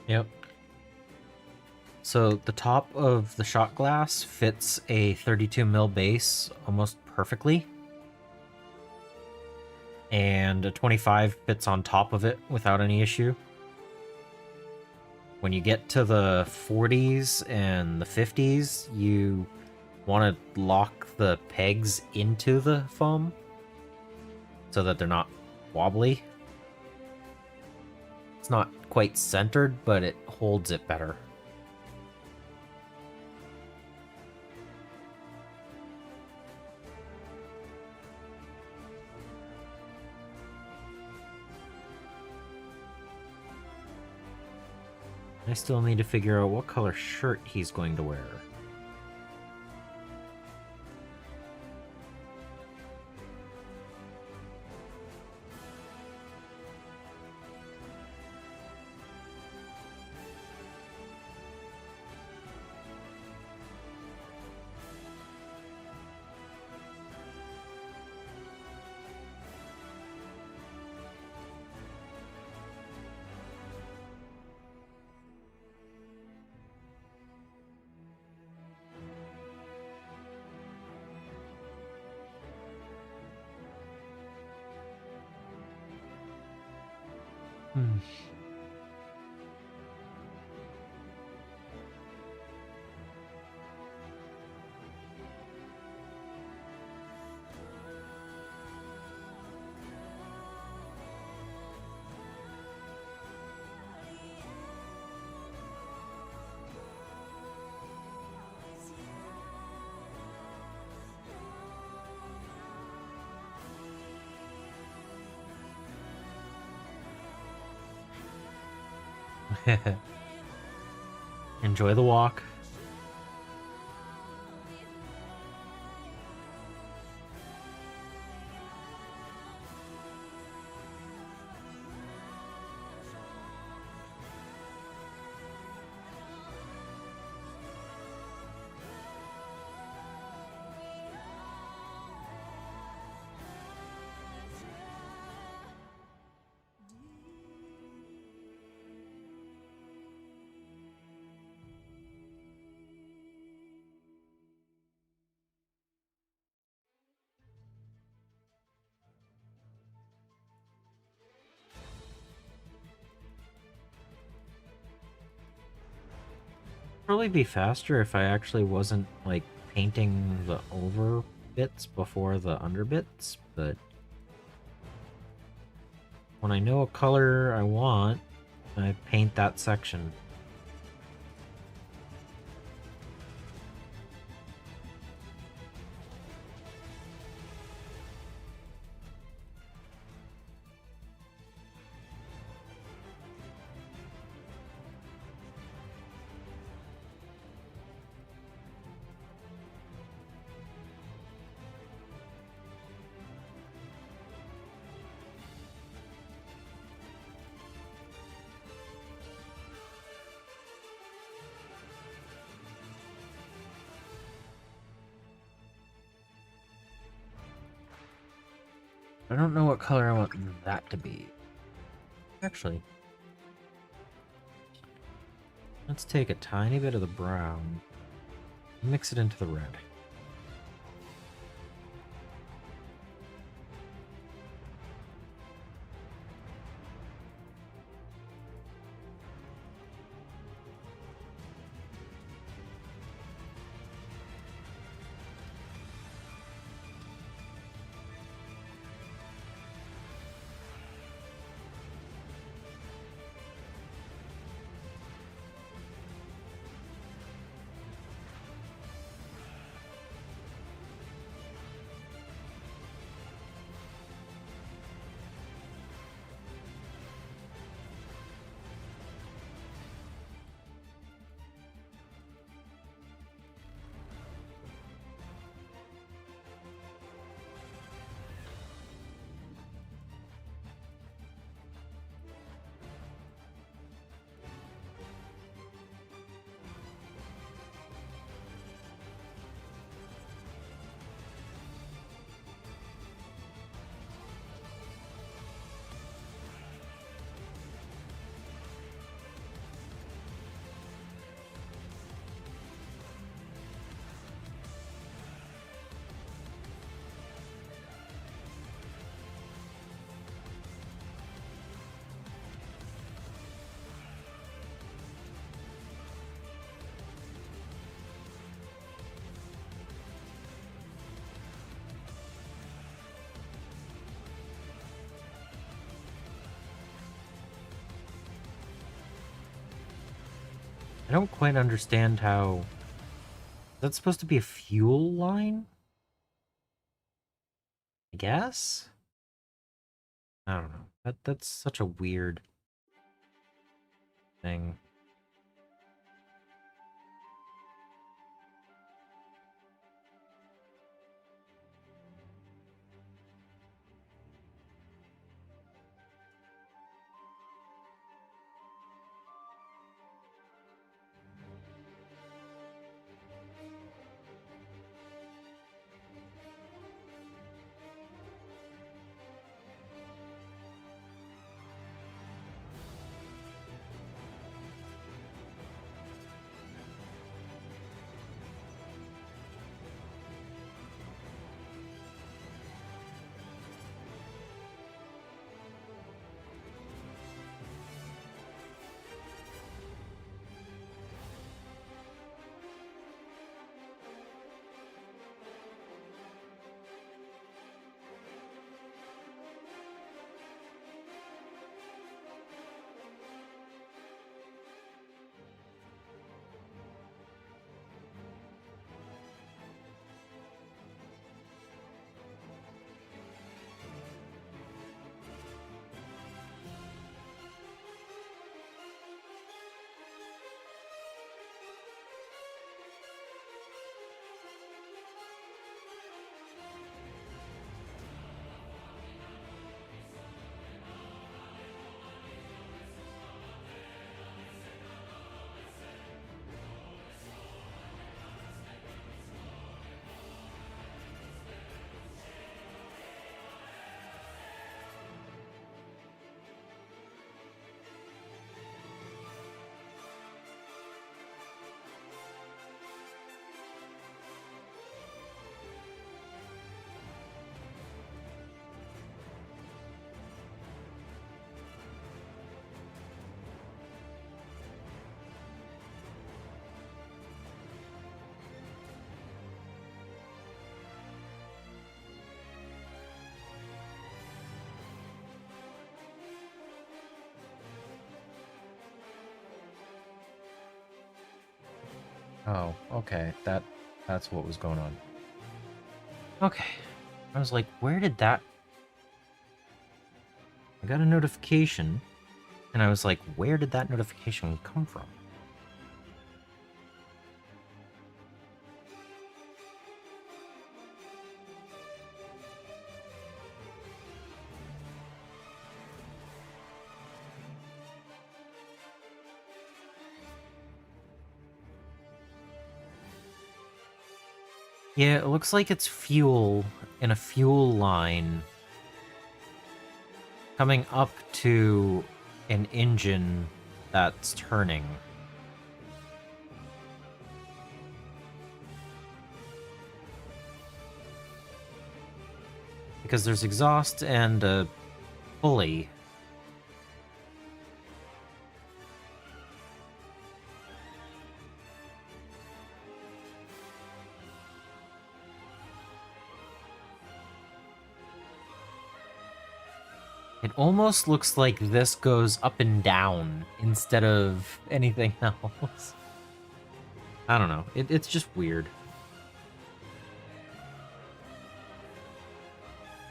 Yep. So the top of the shot glass fits a 32 mil base almost perfectly. And a 25 fits on top of it without any issue. When you get to the 40s and the 50s, you want to lock the pegs into the foam so that they're not wobbly. It's not quite centered, but it holds it better. I still need to figure out what color shirt he's going to wear. Enjoy the walk. Probably be faster if I actually wasn't, like, painting the over bits before the under bits, but when I know a color I want, I paint that section. I don't know what color I want that to be. Actually, let's take a tiny bit of the brown, mix it into the red. I don't quite understand how... That's supposed to be a fuel line? I guess? I don't know. That's such a weird thing. Oh, okay. That's what was going on. Okay. I was like, where did that... I got a notification, and I was like, where did that notification come from? Yeah, it looks like it's fuel in a fuel line coming up to an engine that's turning. Because there's exhaust and a pulley. It almost looks like this goes up and down instead of anything else. I don't know. It's just weird.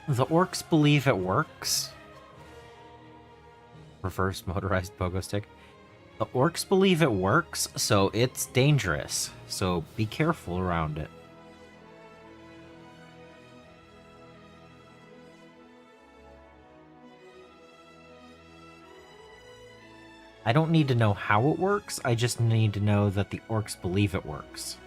The orcs believe it works. Reverse motorized pogo stick. The orcs believe it works, so it's dangerous. So be careful around it. I don't need to know how it works, I just need to know that the orcs believe it works.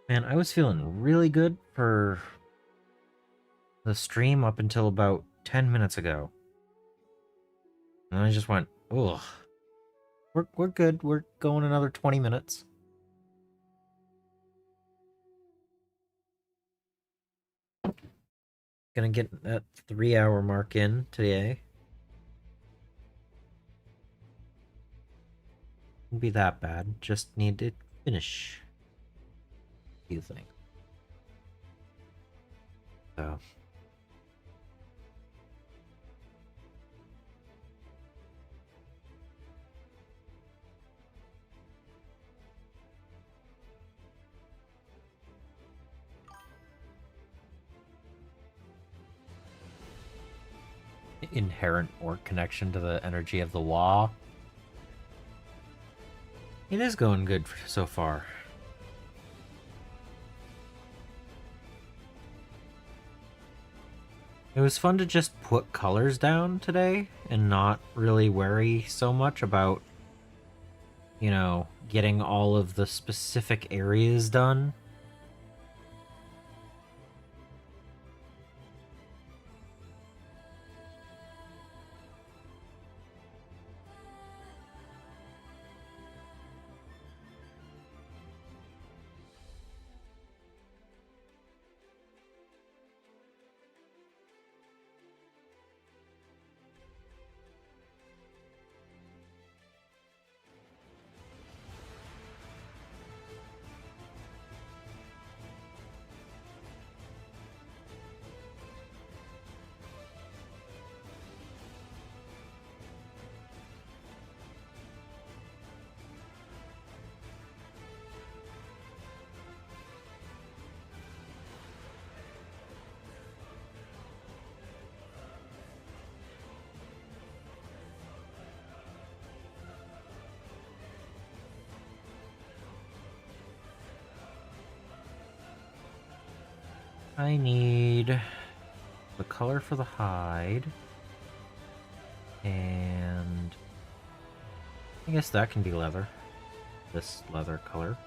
Man, I was feeling really good for the stream up until about 10 minutes ago. And I just went, ugh. We're good. We're going another 20 minutes. Gonna get that 3-hour mark in today. Won't be that bad. Just need to finish a few things. So. Inherent orc connection to the energy of the law. It is going good so far. It was fun to just put colors down today and not really worry so much about, you know, getting all of the specific areas done. I need the color for the hide. And I guess that can be leather. This leather color.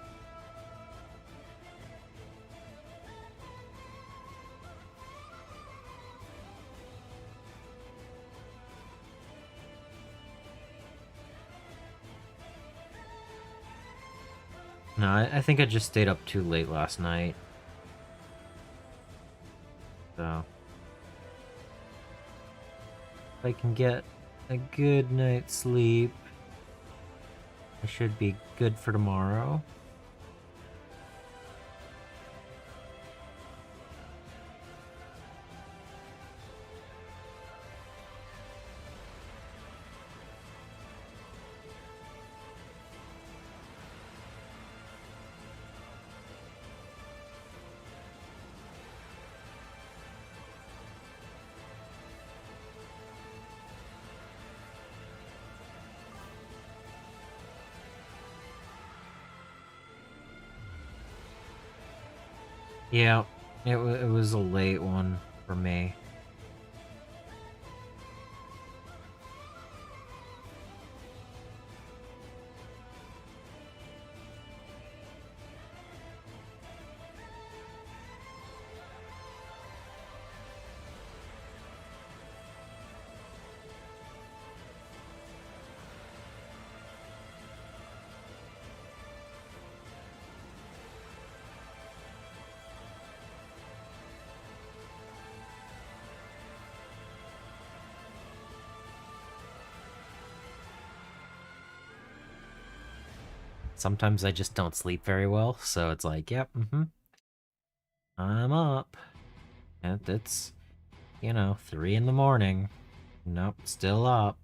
No, I think I just stayed up too late last night. So if I can get a good night's sleep, I should be good for tomorrow. Yeah, it was a late one for me. Sometimes I just don't sleep very well, so it's like, yep, I'm up. And it's, 3 in the morning. Nope, still up.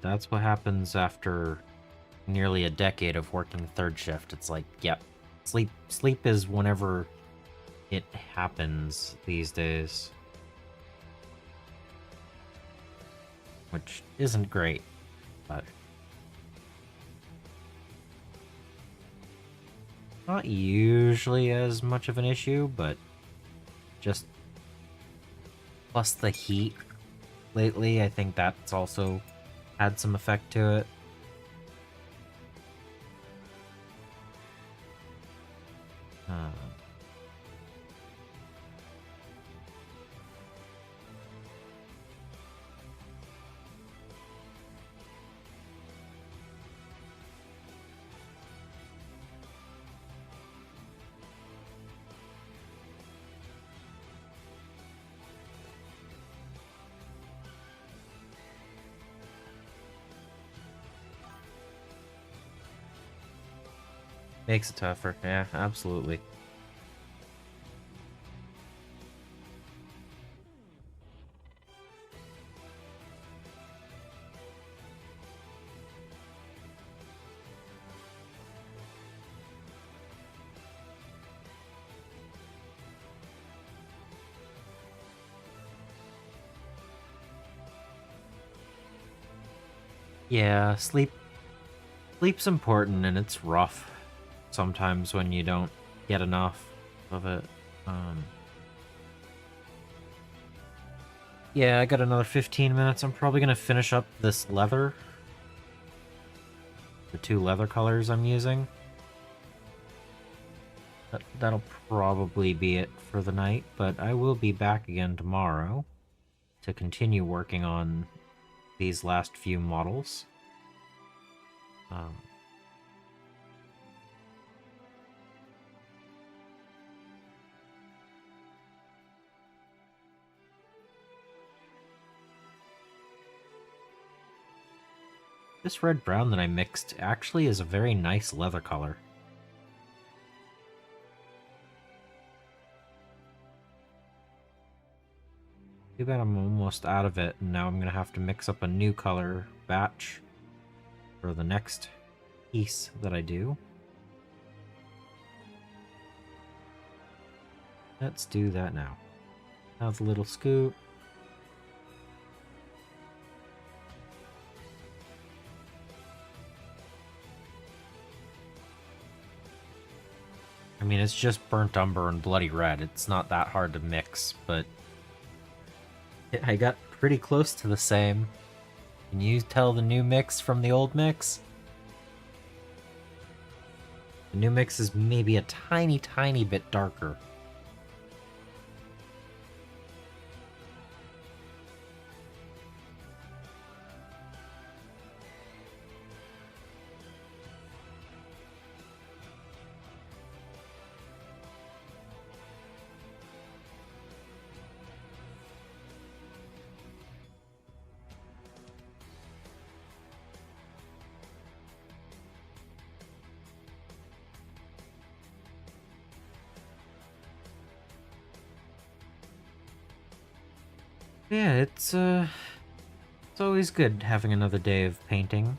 That's what happens after nearly a decade of working third shift. It's like, yep, sleep is whenever it happens these days. Which isn't great, but not usually as much of an issue, but just plus the heat lately, I think that's also had some effect to it. Makes it tougher. Yeah, absolutely. Yeah, sleep's important and it's rough sometimes when you don't get enough of it. Yeah, I got another 15 minutes. I'm probably gonna finish up this leather. The 2 leather colors I'm using. That'll probably be it for the night, but I will be back again tomorrow to continue working on these last few models. This red-brown that I mixed actually is a very nice leather color. Too bad I'm almost out of it, and now I'm going to have to mix up a new color batch for the next piece that I do. Let's do that now. Have a little scoop. I mean, it's just burnt umber and bloody red. It's not that hard to mix, but I got pretty close to the same. Can you tell the new mix from the old mix? The new mix is maybe a tiny, tiny bit darker. Yeah, it's always good having another day of painting.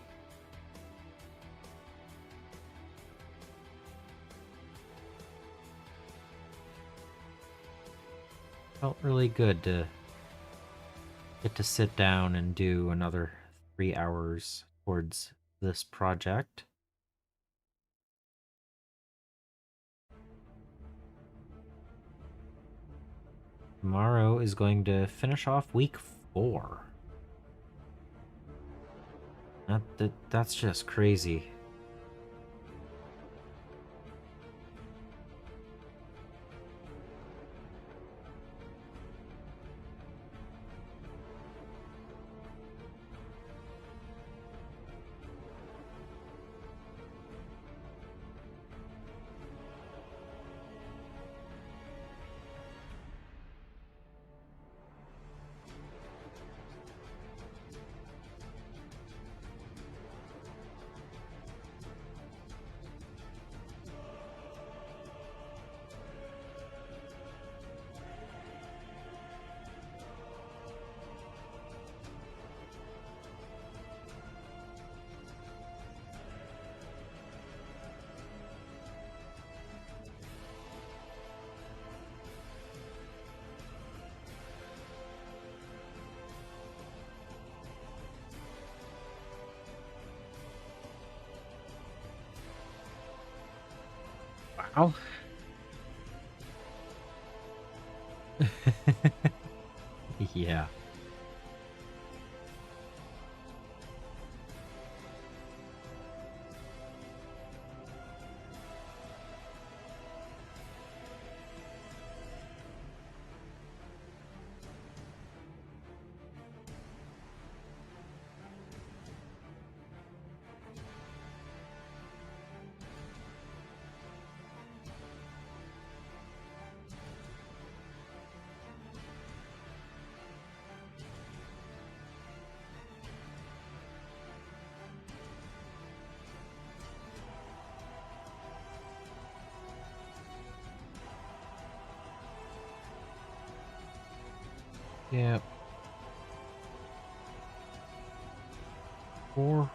Felt really good to get to sit down and do another 3 hours towards this project. Tomorrow is going to finish off week 4. That's just crazy. Wow. Yeah. Yep. 4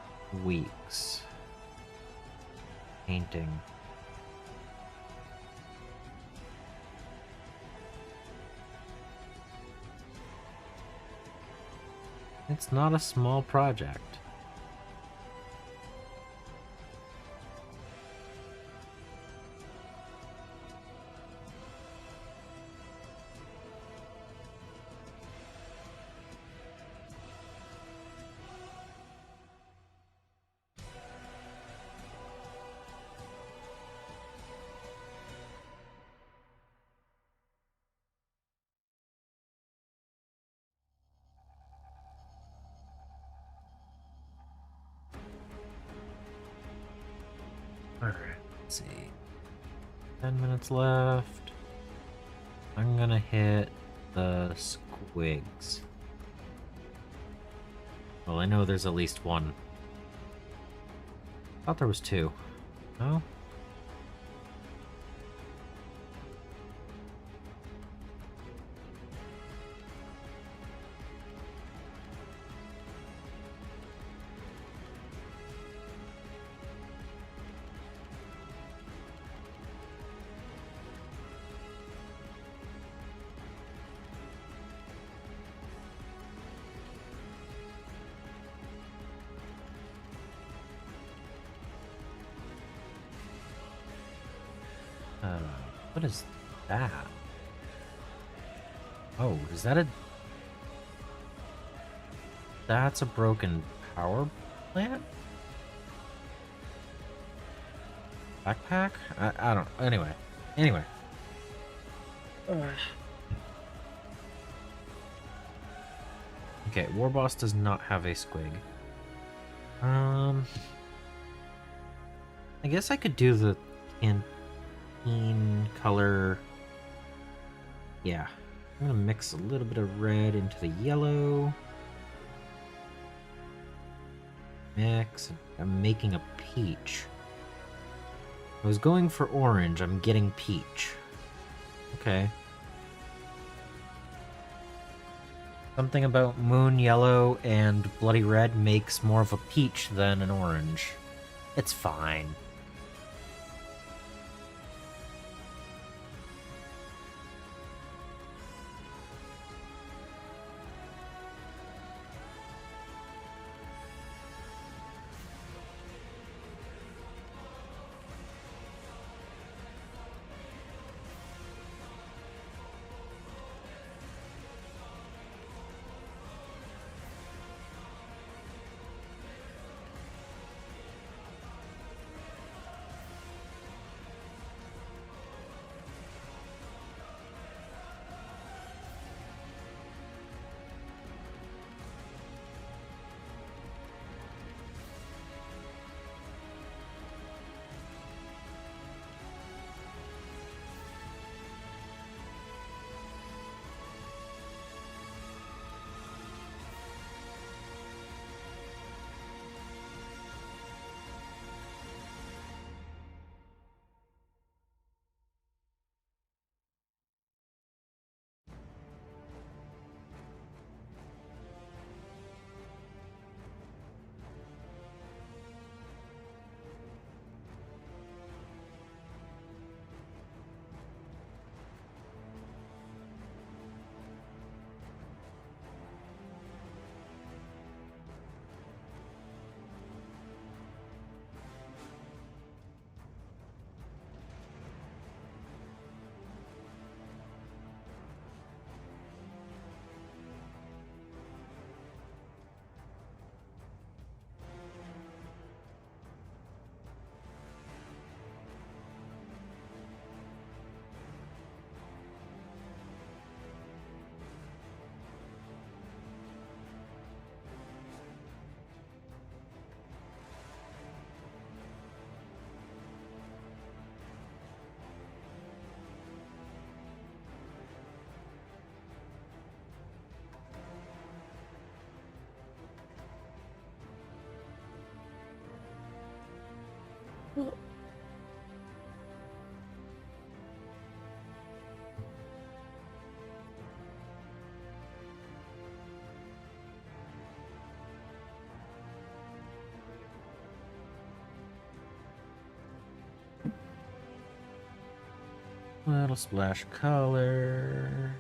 weeks painting. It's not a small project. Alright, let's see. 10 minutes left. I'm gonna hit the squigs. Well, I know there's at least one. I thought there was 2. No? What is that? Oh, is that a... That's a broken power plant? Backpack? I don't... Anyway. Okay, Warboss does not have a squig. I guess I could do the canteen color. Yeah. I'm gonna mix a little bit of red into the yellow. Mix. I'm making a peach. I was going for orange. I'm getting peach. Okay. Something about moon yellow and bloody red makes more of a peach than an orange. It's fine. Little splash color.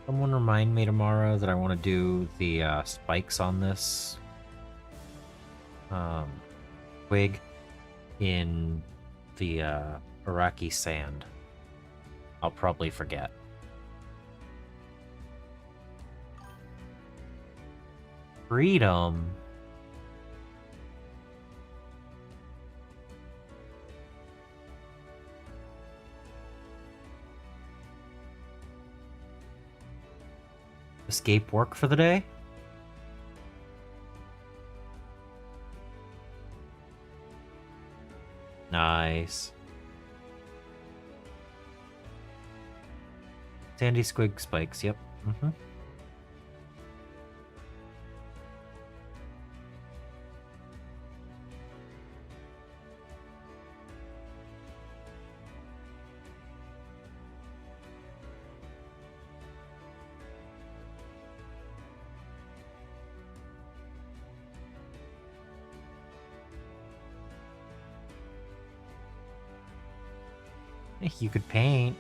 Someone remind me tomorrow that I want to do the spikes on this twig in the Iraqi sand. I'll probably forget. Freedom. Escape work for the day? Nice. Sandy squig spikes, yep. Mm-hmm. You could paint.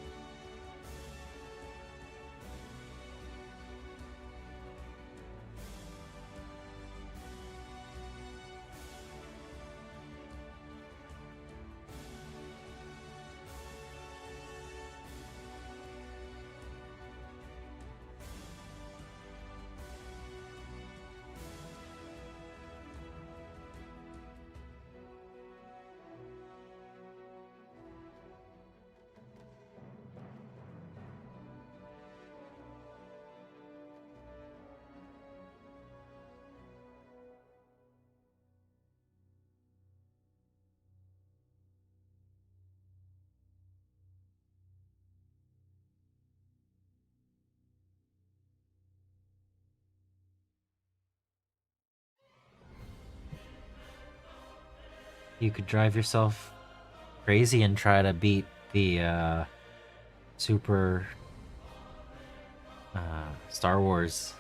You could drive yourself crazy and try to beat the Super Star Wars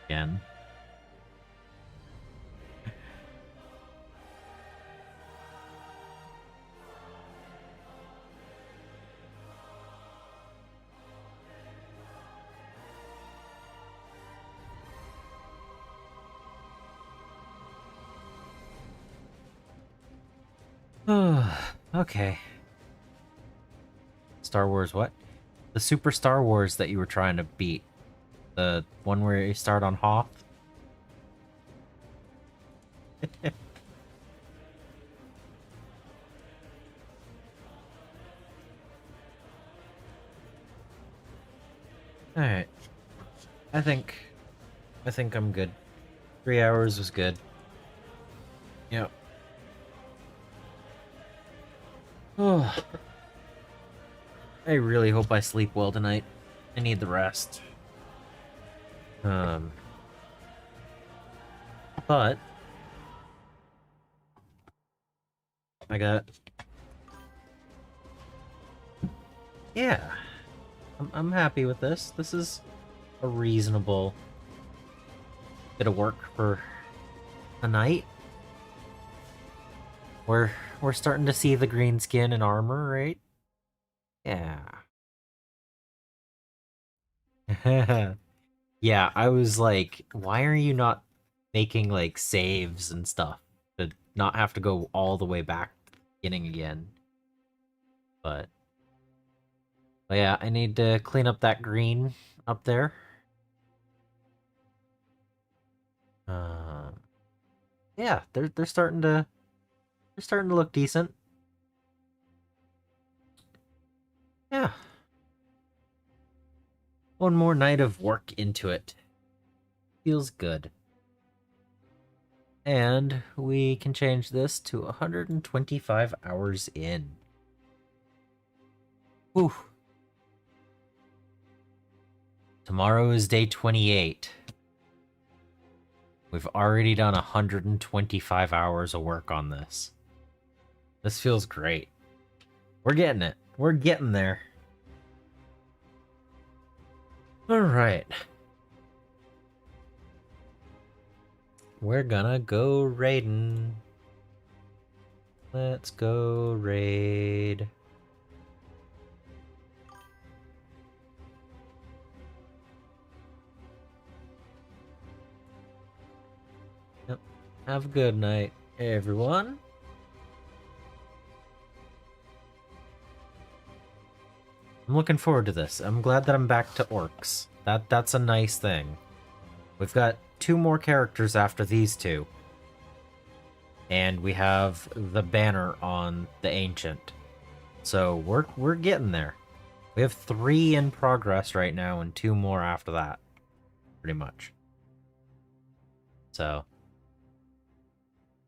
again. Okay. Star Wars what? The Super Star Wars that you were trying to beat. The one where you start on Hoth? Alright. I think I'm good. 3 hours was good. Yep. Oh. I really hope I sleep well tonight. I need the rest. But I got, yeah, I'm happy with this. This is a reasonable bit of work for a night. We're starting to see the green skin and armor, right? Yeah. Yeah, I was like, why are you not making like saves and stuff to not have to go all the way back to the beginning again? But yeah, I need to clean up that green up there. Uh, yeah, they're starting to look decent. Yeah. One more night of work into it. Feels good. And we can change this to 125 hours in. Whew. Tomorrow is day 28. We've already done 125 hours of work on this. This feels great. We're getting it. We're getting there. Alright. We're gonna go raiding. Let's go raid. Have a good night, everyone. I'm looking forward to this. I'm glad that I'm back to orcs. That's a nice thing. We've got 2 more characters after these 2. And we have the banner on the Ancient. So we're getting there. We have 3 in progress right now and 2 more after that. Pretty much. So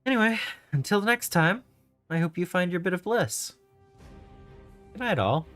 anyway, until next time, I hope you find your bit of bliss. Good night, all.